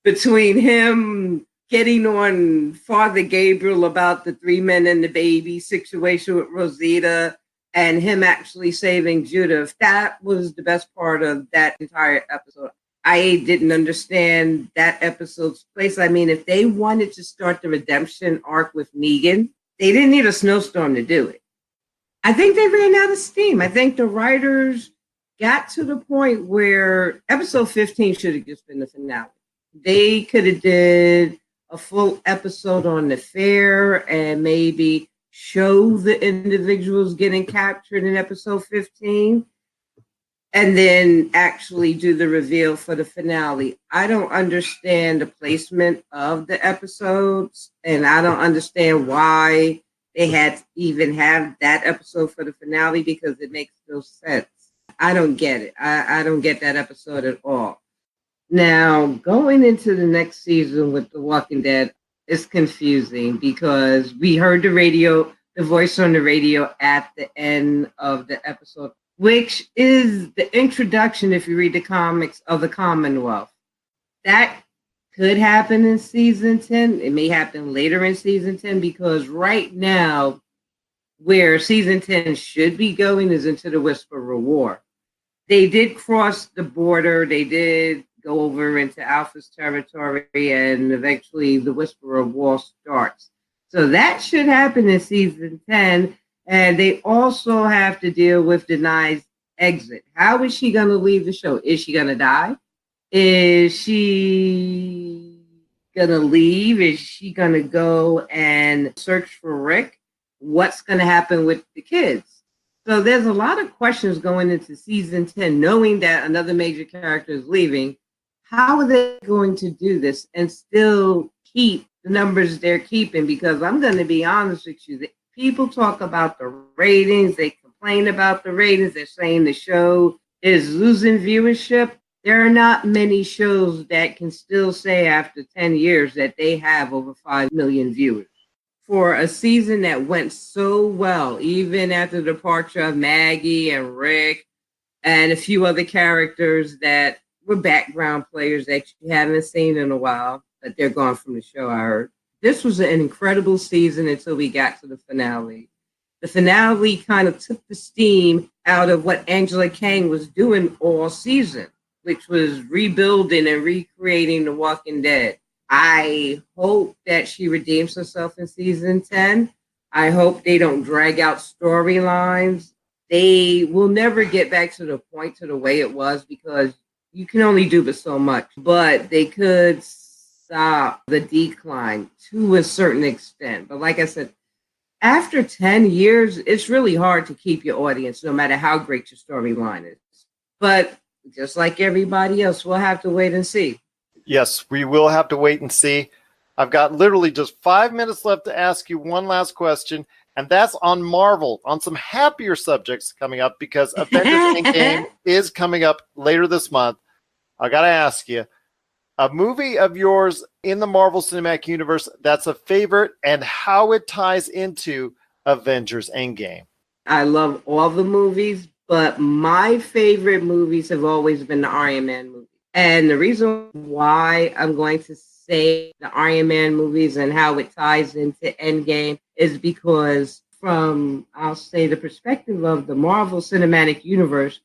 Between him getting on Father Gabriel about the 3 men and the baby situation with Rosita and him actually saving Judith, that was the best part of that entire episode. I didn't understand that episode's place. I mean, if they wanted to start the redemption arc with Negan, they didn't need a snowstorm to do it. I think they ran out of steam. I think the writers got to the point where episode 15 should have just been the finale. They could have did a full episode on the fair and maybe show the individuals getting captured in episode 15 and then actually do the reveal for the finale. I don't understand the placement of the episodes, and I don't understand why they had to even have that episode for the finale because it makes no sense. I don't get it. I don't get that episode at all. Now, going into the next season with The Walking Dead is confusing because we heard the voice on the radio at the end of the episode, which is the introduction, if you read the comics, of the Commonwealth. That could happen in season 10. It may happen later in season 10 because right now, where season 10 should be going is into the Whisperer War. They did cross the border. They did go over into Alpha's territory, and eventually the Whisperer War starts. So that should happen in season 10. And they also have to deal with Denai's exit. How is she going to leave the show? Is she going to die? Is she going to leave? Is she going to go and search for Rick? What's going to happen with the kids? So there's a lot of questions going into season 10, knowing that another major character is leaving. How are they going to do this and still keep the numbers they're keeping? Because I'm going to be honest with you, people talk about the ratings, they complain about the ratings, they're saying the show is losing viewership. There are not many shows that can still say after 10 years that they have over 5 million viewers. For a season that went so well, even after the departure of Maggie and Rick and a few other characters that were background players that you haven't seen in a while, but they're gone from the show, I heard. This was an incredible season until we got to the finale. The finale kind of took the steam out of what Angela Kang was doing all season, which was rebuilding and recreating The Walking Dead. I hope that she redeems herself in season 10. I hope they don't drag out storylines. They will never get back to the point to the way it was because you can only do but so much. But they could stop the decline to a certain extent. But like I said, after 10 years, it's really hard to keep your audience, no matter how great your storyline is. But just like everybody else, we'll have to wait and see. Yes, we will have to wait and see. I've got literally just 5 minutes left to ask you one last question, and that's on Marvel, on some happier subjects coming up, because Avengers Endgame is coming up later this month. I got to ask you, a movie of yours in the Marvel Cinematic Universe that's a favorite and how it ties into Avengers Endgame. I love all the movies, but my favorite movies have always been the Iron Man movies. And the reason why I'm going to say the Iron Man movies and how it ties into Endgame is because from, I'll say, the perspective of the Marvel Cinematic Universe,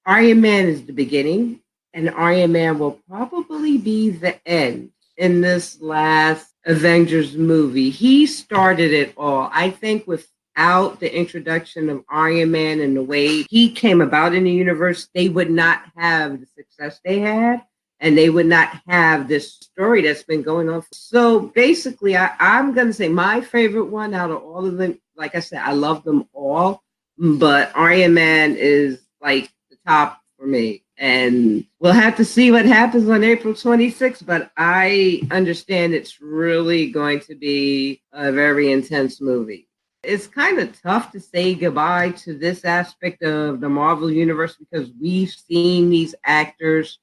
Iron Man is the beginning, and Iron Man will probably be the end in this last Avengers movie. He started it all. I think without the introduction of Iron Man and the way he came about in the universe, they would not have the success they had, and they would not have this story that's been going on. So basically, I'm going to say my favorite one out of all of them, like I said, I love them all, but Iron Man is like the top for me. And we'll have to see what happens on April 26th, but I understand it's really going to be a very intense movie. It's kind of tough to say goodbye to this aspect of the Marvel Universe because we've seen these actors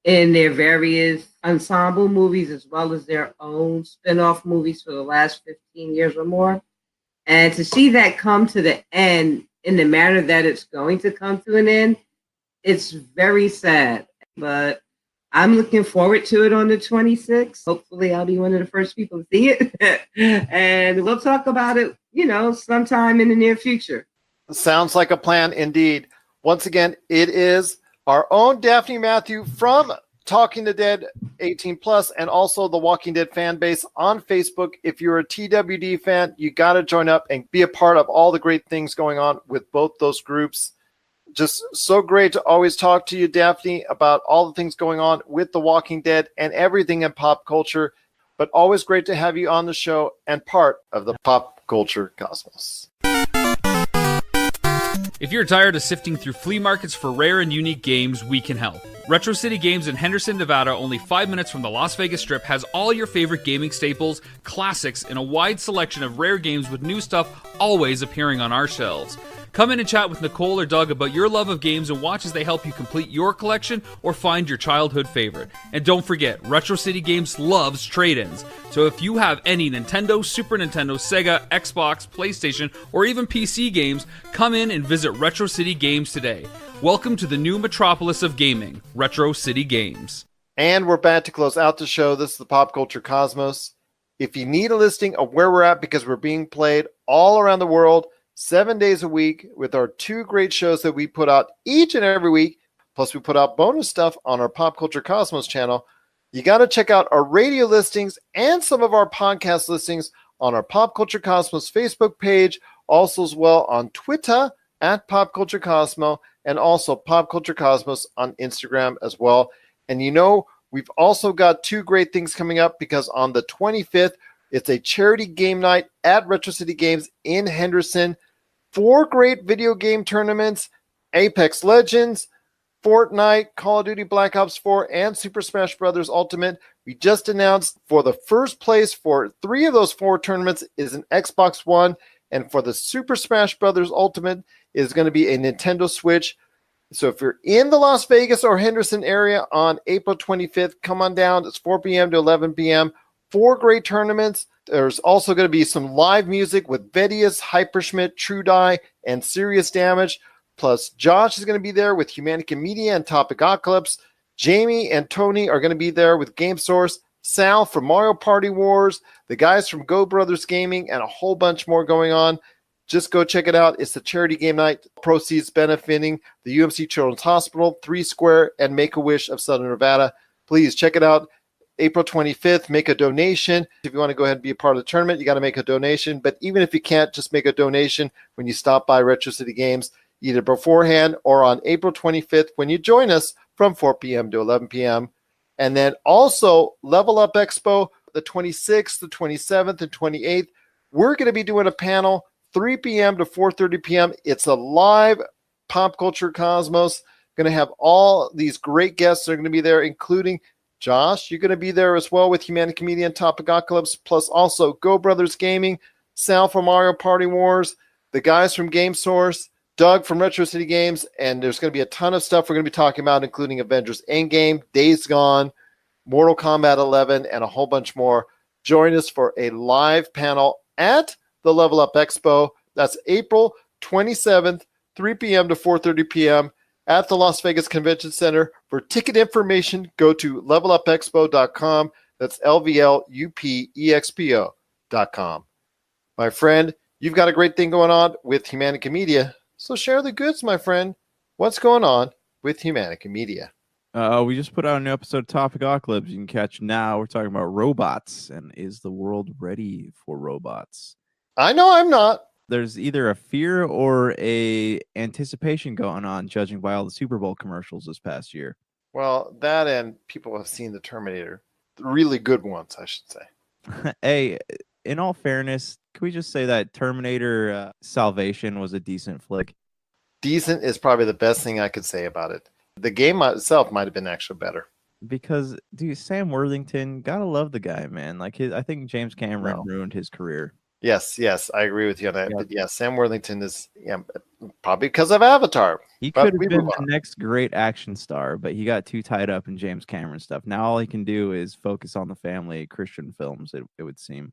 in their various ensemble movies as well as their own spin-off movies for the last 15 years or more. And to see that come to the end in the manner that it's going to come to an end, it's very sad. But I'm looking forward to it on the 26th. Hopefully I'll be one of the first people to see it. And we'll talk about it, sometime in the near future. Sounds like a plan indeed. Once again, it is our own Daphine Matthew from Talking the Dead 18 Plus and also the Walking Dead fan base on Facebook. If you're a TWD fan, you got to join up and be a part of all the great things going on with both those groups. Just so great to always talk to you, Daphne, about all the things going on with The Walking Dead and everything in pop culture, but always great to have you on the show and part of the pop culture cosmos. If you're tired of sifting through flea markets for rare and unique games, we can help. Retro City Games in Henderson, Nevada, only 5 minutes from the Las Vegas Strip, has all your favorite gaming staples, classics, and a wide selection of rare games with new stuff always appearing on our shelves. Come in and chat with Nicole or Doug about your love of games and watch as they help you complete your collection or find your childhood favorite. And don't forget, Retro City Games loves trade-ins. So if you have any Nintendo, Super Nintendo, Sega, Xbox, PlayStation, or even PC games, come in and visit Retro City Games today. Welcome to the new metropolis of gaming, Retro City Games. And we're back to close out the show. This is the Pop Culture Cosmos. If you need a listing of where we're at, because we're being played all around the world, 7 days a week with our 2 great shows that we put out each and every week. Plus, we put out bonus stuff on our Pop Culture Cosmos channel. You got to check out our radio listings and some of our podcast listings on our Pop Culture Cosmos Facebook page, also as well on Twitter at Pop Culture Cosmo, and also Pop Culture Cosmos on Instagram as well. And we've also got 2 great things coming up, because on the 25th, it's a charity game night at Retro City Games in Henderson. 4 great video game tournaments: Apex Legends, Fortnite, Call of Duty Black Ops 4, and Super Smash Bros. Ultimate. We just announced for the first place for 3 of those 4 tournaments is an Xbox One, and for the Super Smash Bros. Ultimate is going to be a Nintendo Switch. So if you're in the Las Vegas or Henderson area on April 25th, come on down. It's 4 p.m. to 11 p.m. 4 great tournaments. There's also going to be some live music with Vedius, Hyperschmidt, True Die, and Serious Damage. Plus, Josh is going to be there with Humanica Media and Topicocalypse. Jamie and Tony are going to be there with Game Source. Sal from Mario Party Wars. The guys from Go Brothers Gaming, and a whole bunch more going on. Just go check it out. It's the charity game night. Proceeds benefiting the UMC Children's Hospital, 3 Square, and Make-A-Wish of Southern Nevada. Please check it out. April 25th, make a donation. If you want to go ahead and be a part of the tournament, you got to make a donation. But even if you can't, just make a donation when you stop by Retro City Games, either beforehand or on April 25th when you join us from 4 p.m. to 11 p.m. And then also Level Up Expo, the 26th, the 27th, and 28th. We're going to be doing a panel 3 p.m. to 4:30 p.m. It's a live Pop Culture Cosmos. Going to have all these great guests that are going to be there, including Josh. You're going to be there as well with Humanica Media and Topicocalypse, plus also Go Brothers Gaming, Sal from Mario Party Wars, the guys from Game Source, Doug from Retro City Games, and there's going to be a ton of stuff we're going to be talking about, including Avengers Endgame, Days Gone, Mortal Kombat 11, and a whole bunch more. Join us for a live panel at the Level Up Expo. That's April 27th, 3 p.m. to 4:30 p.m. at the Las Vegas Convention Center. For ticket information, go to levelupexpo.com. That's LVLUPEXPO.com. My friend, you've got a great thing going on with Humanica Media, so share the goods, my friend. What's going on with Humanica Media? We just put out a new episode of Topicocalypse you can catch now. We're talking about robots, and is the world ready for robots? I know I'm not. There's either a fear or a anticipation going on, judging by all the Super Bowl commercials this past year. Well, that and people have seen the Terminator. Really good ones, I should say. Hey, in all fairness, can we just say that Terminator Salvation was a decent flick? Decent is probably the best thing I could say about it. The game itself might have been actually better. Because, dude, Sam Worthington, gotta love the guy, man. Like, I think James Cameron ruined his career. Yes, I agree with you on that. Yep. But yeah, Sam Worthington is probably because of Avatar. He could have been the next great action star, but he got too tied up in James Cameron stuff. Now all he can do is focus on the family Christian films, it would seem.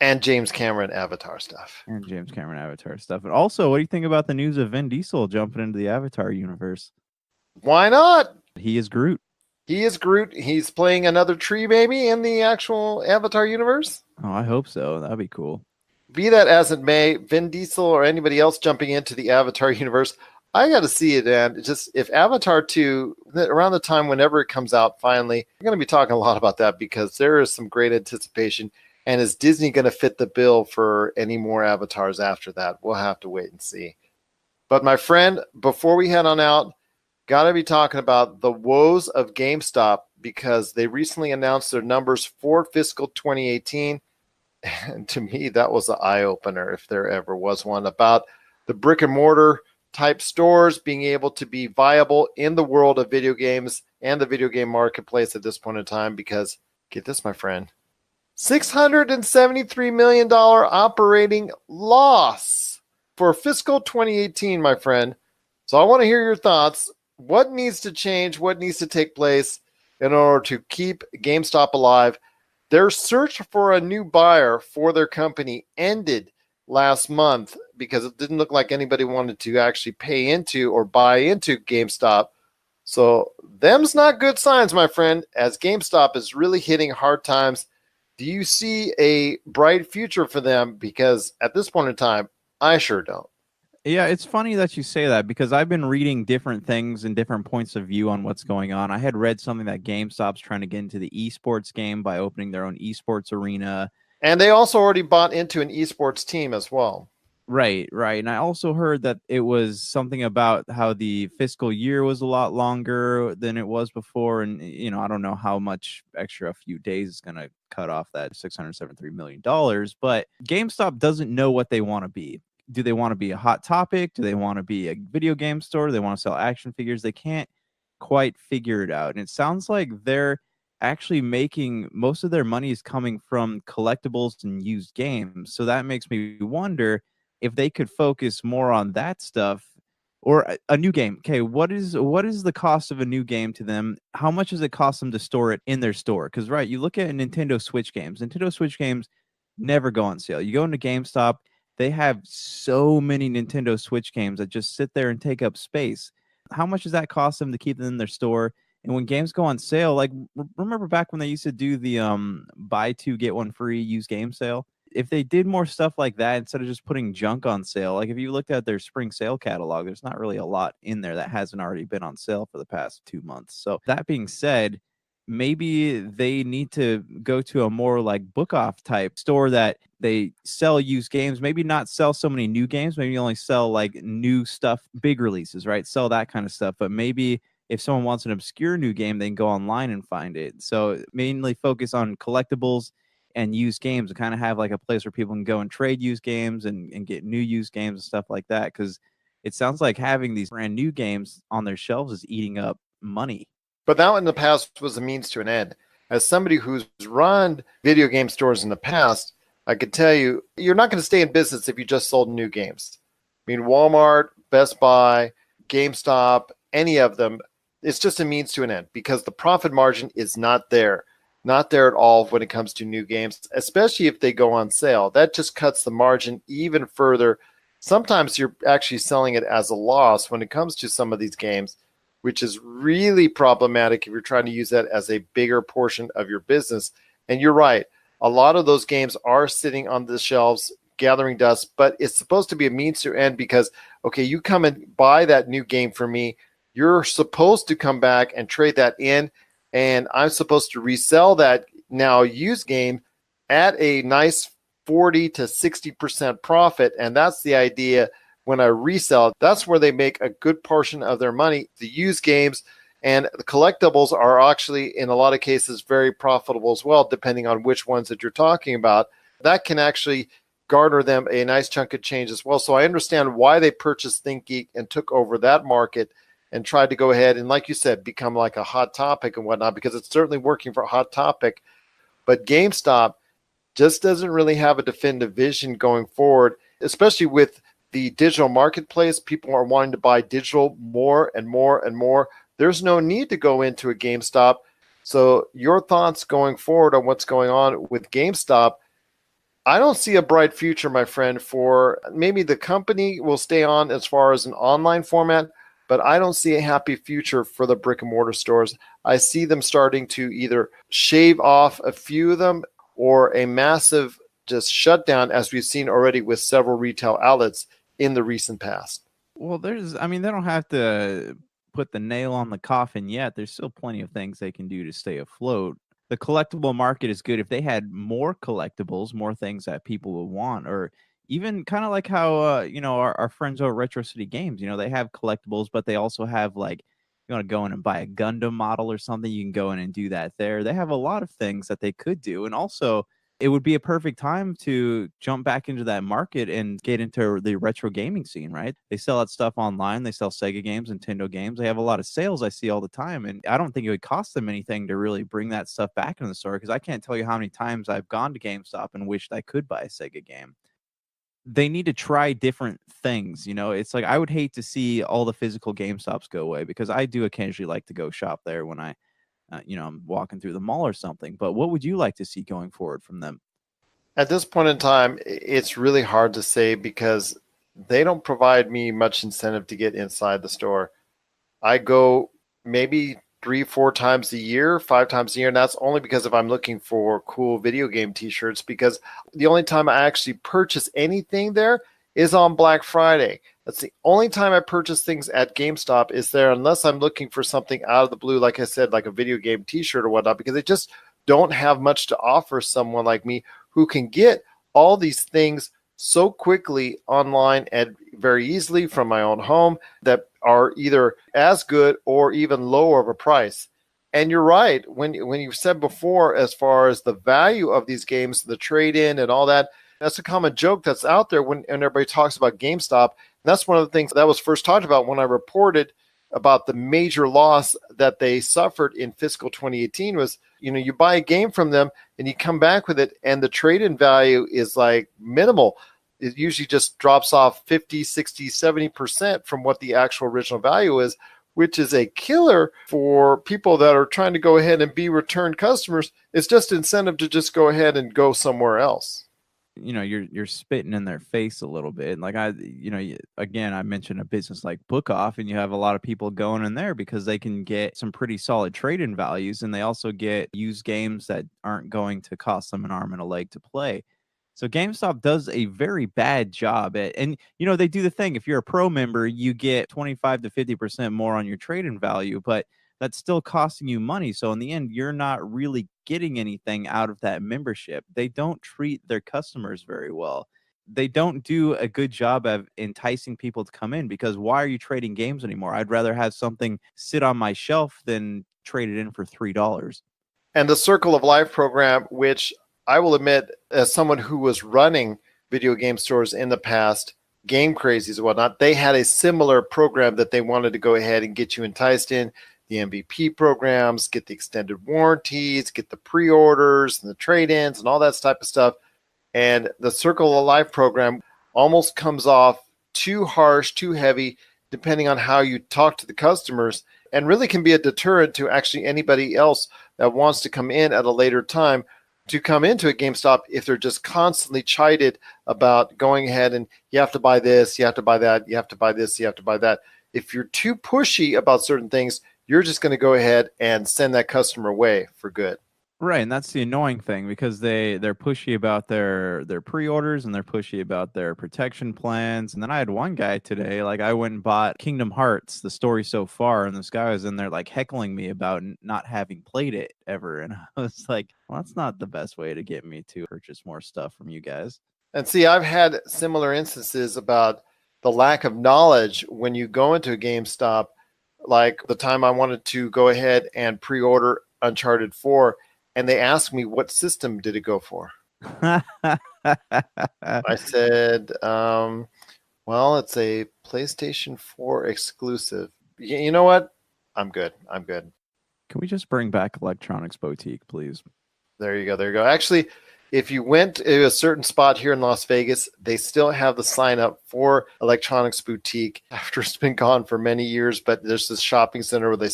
And James Cameron Avatar stuff. And also, what do you think about the news of Vin Diesel jumping into the Avatar universe? Why not? He is Groot. He's playing another tree baby in the actual Avatar universe? Oh, I hope so. That'd be cool. Be that as it may, Vin Diesel or anybody else jumping into the Avatar universe, I got to see it. And just if Avatar 2, around the time whenever it comes out, finally, we're going to be talking a lot about that because there is some great anticipation. And is Disney going to fit the bill for any more Avatars after that? We'll have to wait and see. But my friend, before we head on out, got to be talking about the woes of GameStop because they recently announced their numbers for fiscal 2018. And to me, that was an eye-opener, if there ever was one, about the brick-and-mortar type stores being able to be viable in the world of video games and the video game marketplace at this point in time. Because, get this, my friend, $673 million operating loss. for fiscal 2018, my friend. So I want to hear your thoughts. What needs to change? What needs to take place in order to keep GameStop alive? Their search for a new buyer for their company ended last month because it didn't look like anybody wanted to actually pay into or buy into GameStop. So them's not good signs, my friend, as GameStop is really hitting hard times. Do you see a bright future for them? Because at this point in time, I sure don't. Yeah, it's funny that you say that because I've been reading different things and different points of view on what's going on. I had read something that GameStop's trying to get into the esports game by opening their own esports arena. And they also already bought into an esports team as well. Right. And I also heard that it was something about how the fiscal year was a lot longer than it was before. And, I don't know how much extra a few days is going to cut off that $673 million. But GameStop doesn't know what they want to be. Do they want to be a hot topic? Do they want to be a video game store? Do they want to sell action figures? They can't quite figure it out. And it sounds like they're actually making most of their money is coming from collectibles and used games. So that makes me wonder if they could focus more on that stuff or a new game. Okay, what is the cost of a new game to them? How much does it cost them to store it in their store? Because, right, you look at Nintendo Switch games. Nintendo Switch games never go on sale. You go into GameStop, they have so many Nintendo Switch games that just sit there and take up space. How much does that cost them to keep them in their store? And when games go on sale, like remember back when they used to do the buy two get one free used game sale? If they did more stuff like that instead of just putting junk on sale, like if you looked at their spring sale catalog, there's not really a lot in there that hasn't already been on sale for the past 2 months. So that being said, maybe they need to go to a more like book off type store that they sell used games, maybe not sell so many new games, maybe only sell like new stuff, big releases, right? Sell that kind of stuff. But maybe if someone wants an obscure new game, they can go online and find it. So mainly focus on collectibles and used games and kind of have like a place where people can go and trade used games and get new used games and stuff like that. Because it sounds like having these brand new games on their shelves is eating up money. But that in the past was a means to an end. As somebody who's run video game stores in the past, I could tell you, you're not going to stay in business if you just sold new games. I mean, Walmart, Best Buy, GameStop, any of them, it's just a means to an end because the profit margin is not there. Not there at all when it comes to new games, especially if they go on sale. That just cuts the margin even further. Sometimes you're actually selling it as a loss when it comes to some of these games, which is really problematic if you're trying to use that as a bigger portion of your business. And you're right. A lot of those games are sitting on the shelves gathering dust, but it's supposed to be a means to end because, okay, you come and buy that new game for me. You're supposed to come back and trade that in, and I'm supposed to resell that now used game at a nice 40 to 60% profit. And that's the idea when I resell. That's where they make a good portion of their money. The used games and the collectibles are actually, in a lot of cases, very profitable as well, depending on which ones that you're talking about. That can actually garner them a nice chunk of change as well. So I understand why they purchased ThinkGeek and took over that market and tried to go ahead and, like you said, become like a hot topic and whatnot, because it's certainly working for a hot topic. But GameStop just doesn't really have a definitive vision going forward, especially with the digital marketplace. People are wanting to buy digital more and more and more. There's no need to go into a GameStop. So your thoughts going forward on what's going on with GameStop? I don't see a bright future, my friend, for maybe the company will stay on as far as an online format, but I don't see a happy future for the brick and mortar stores. I see them starting to either shave off a few of them or a massive just shutdown, as we've seen already with several retail outlets in the recent past. Well, they don't have to put the nail on the coffin yet. There's still plenty of things they can do to stay afloat. The collectible market is good. If they had more collectibles, more things that people would want, or even kind of like how, our friends over at Retro City Games, they have collectibles, but they also have like, you want to go in and buy a Gundam model or something, you can go in and do that there. They have a lot of things that they could do. And also, it would be a perfect time to jump back into that market and get into the retro gaming scene, right? They sell that stuff online. They sell Sega games, Nintendo games. They have a lot of sales I see all the time. And I don't think it would cost them anything to really bring that stuff back in the store, because I can't tell you how many times I've gone to GameStop and wished I could buy a Sega game. they need to try different things. It's like I would hate to see all the physical GameStops go away, because I do occasionally like to go shop there when I'm walking through the mall or something. But what would you like to see going forward from them? At this point in time, it's really hard to say because they don't provide me much incentive to get inside the store. I go maybe 3-4 times a year, 5 times a year, and that's only because if I'm looking for cool video game t-shirts, because the only time I actually purchase anything there is on Black Friday. That's the only time I purchase things at GameStop is there, unless I'm looking for something out of the blue, like I said, like a video game t-shirt or whatnot, because they just don't have much to offer someone like me who can get all these things so quickly online and very easily from my own home that are either as good or even lower of a price. And you're right, when you've said before, as far as the value of these games, the trade-in and all that, that's a common joke that's out there when everybody talks about GameStop. And that's one of the things that was first talked about when I reported about the major loss that they suffered in fiscal 2018 was, you buy a game from them and you come back with it and the trade-in value is like minimal. It usually just drops off 50, 60, 70% from what the actual original value is, which is a killer for people that are trying to go ahead and be return customers. It's just incentive to just go ahead and go somewhere else. You're spitting in their face a little bit. Like I mentioned a business like Book Off, and you have a lot of people going in there because they can get some pretty solid trade-in values, and they also get used games that aren't going to cost them an arm and a leg to play. So GameStop does a very bad job and they do the thing. If you're a pro member, you get 25 to 50% more on your trade-in value, but that's still costing you money. So in the end, you're not really getting anything out of that membership. They don't treat their customers very well. They don't do a good job of enticing people to come in, because why are you trading games anymore? I'd rather have something sit on my shelf than trade it in for $3. And the Circle of Life program, which I will admit, as someone who was running video game stores in the past, Game Crazies and whatnot, they had a similar program that they wanted to go ahead and get you enticed in. The MVP programs, get the extended warranties, get the pre-orders and the trade-ins and all that type of stuff. And the Circle of Life program almost comes off too harsh, too heavy, depending on how you talk to the customers, and really can be a deterrent to actually anybody else that wants to come in at a later time to come into a GameStop if they're just constantly chided about going ahead and you have to buy this, you have to buy that, you have to buy this, you have to buy that. If you're too pushy about certain things, you're just going to go ahead and send that customer away for good. Right, and that's the annoying thing, because they're pushy about their pre-orders, and they're pushy about their protection plans. And then I had one guy today, like I went and bought Kingdom Hearts, the story so far, and this guy was in there like heckling me about not having played it ever. And I was like, well, that's not the best way to get me to purchase more stuff from you guys. And see, I've had similar instances about the lack of knowledge when you go into a GameStop. Like the time I wanted to go ahead and pre-order Uncharted 4, and they asked me what system did it go for. I said, well, it's a PlayStation 4 exclusive. You know what? I'm good. Can we just bring back Electronics Boutique, please? There you go. Actually, if you went to a certain spot here in Las Vegas, they still have the sign up for Electronics Boutique after it's been gone for many years. But there's this shopping center where they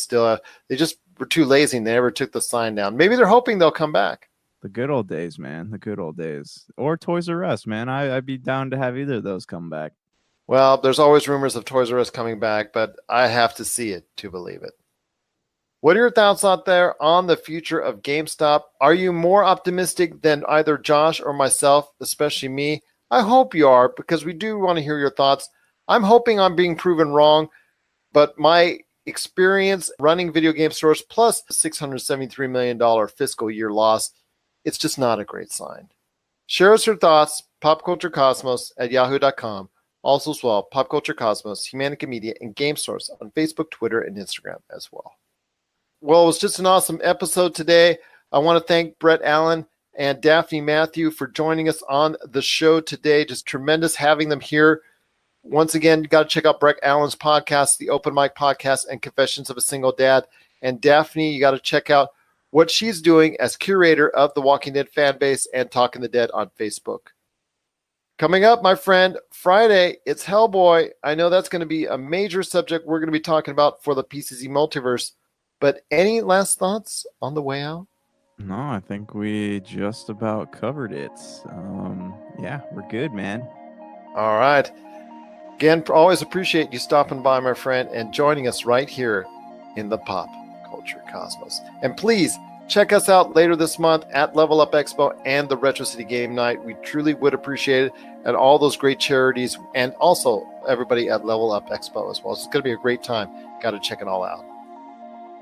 just were too lazy and they never took the sign down. Maybe they're hoping they'll come back. The good old days, man. The good old days. Or Toys R Us, man. I'd be down to have either of those come back. Well, there's always rumors of Toys R Us coming back, but I have to see it to believe it. What are your thoughts out there on the future of GameStop? Are you more optimistic than either Josh or myself, especially me? I hope you are, because we do want to hear your thoughts. I'm hoping I'm being proven wrong, but my experience running video game stores plus a $673 million fiscal year loss, it's just not a great sign. Share us your thoughts, popculturecosmos@yahoo.com. Also as well, Pop Culture Cosmos, Humanica Media, and Game Source on Facebook, Twitter, and Instagram as well. Well, it was just an awesome episode today. I want to thank Brett Allan and Daphine Matthew for joining us on the show today. Just tremendous having them here. Once again, you got to check out Brett Allan's podcast, the Open Mic Podcast, and Confessions of a Single Dad. And Daphne, you got to check out what she's doing as curator of the Walking Dead fan base and Talking the Dead on Facebook. Coming up, my friend, Friday, it's Hellboy. I know that's going to be a major subject we're going to be talking about for the PCZ Multiverse. But any last thoughts on the way out? No, I think we just about covered it. Yeah, we're good, man. All right. Again, always appreciate you stopping by, my friend, and joining us right here in the Pop Culture Cosmos. And please check us out later this month at Level Up Expo and the Retro City Game Night. We truly would appreciate it, and all those great charities, and also everybody at Level Up Expo as well. It's going to be a great time. Got to check it all out.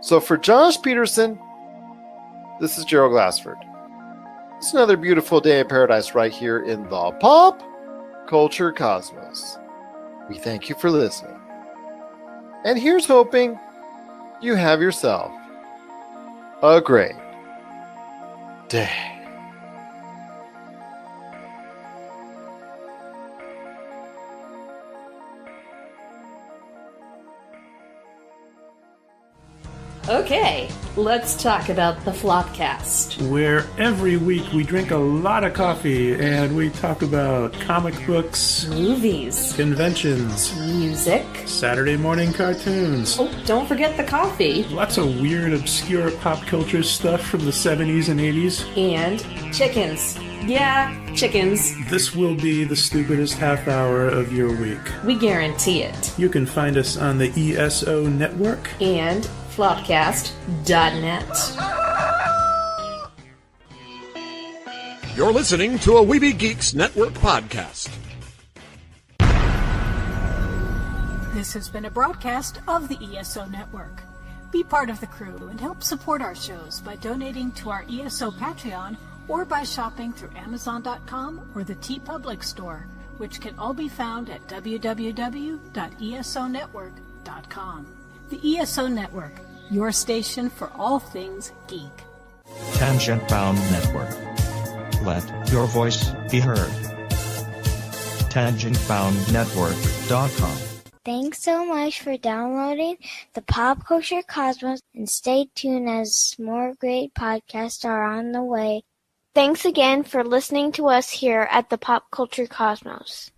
So for Josh Peterson, this is Gerald Glassford. It's another beautiful day in paradise right here in the Pop Culture Cosmos. We thank you for listening. And here's hoping you have yourself a great day. Okay, let's talk about the Flopcast. Where every week we drink a lot of coffee and we talk about comic books, movies, conventions, music, Saturday morning cartoons. Oh, don't forget the coffee. Lots of weird, obscure pop culture stuff from the 70s and 80s. And chickens. Yeah, chickens. This will be the stupidest half hour of your week. We guarantee it. You can find us on the ESO Network and Flopcast.net. You're listening to a Weeby Geeks Network podcast. This has been a broadcast of the ESO Network. Be part of the crew and help support our shows by donating to our ESO Patreon or by shopping through Amazon.com or the TeePublic Store, which can all be found at www.esonetwork.com. The ESO Network, your station for all things geek. Tangent Bound Network. Let your voice be heard. TangentBoundNetwork.com. Thanks so much for downloading the Pop Culture Cosmos, and stay tuned as more great podcasts are on the way. Thanks again for listening to us here at the Pop Culture Cosmos.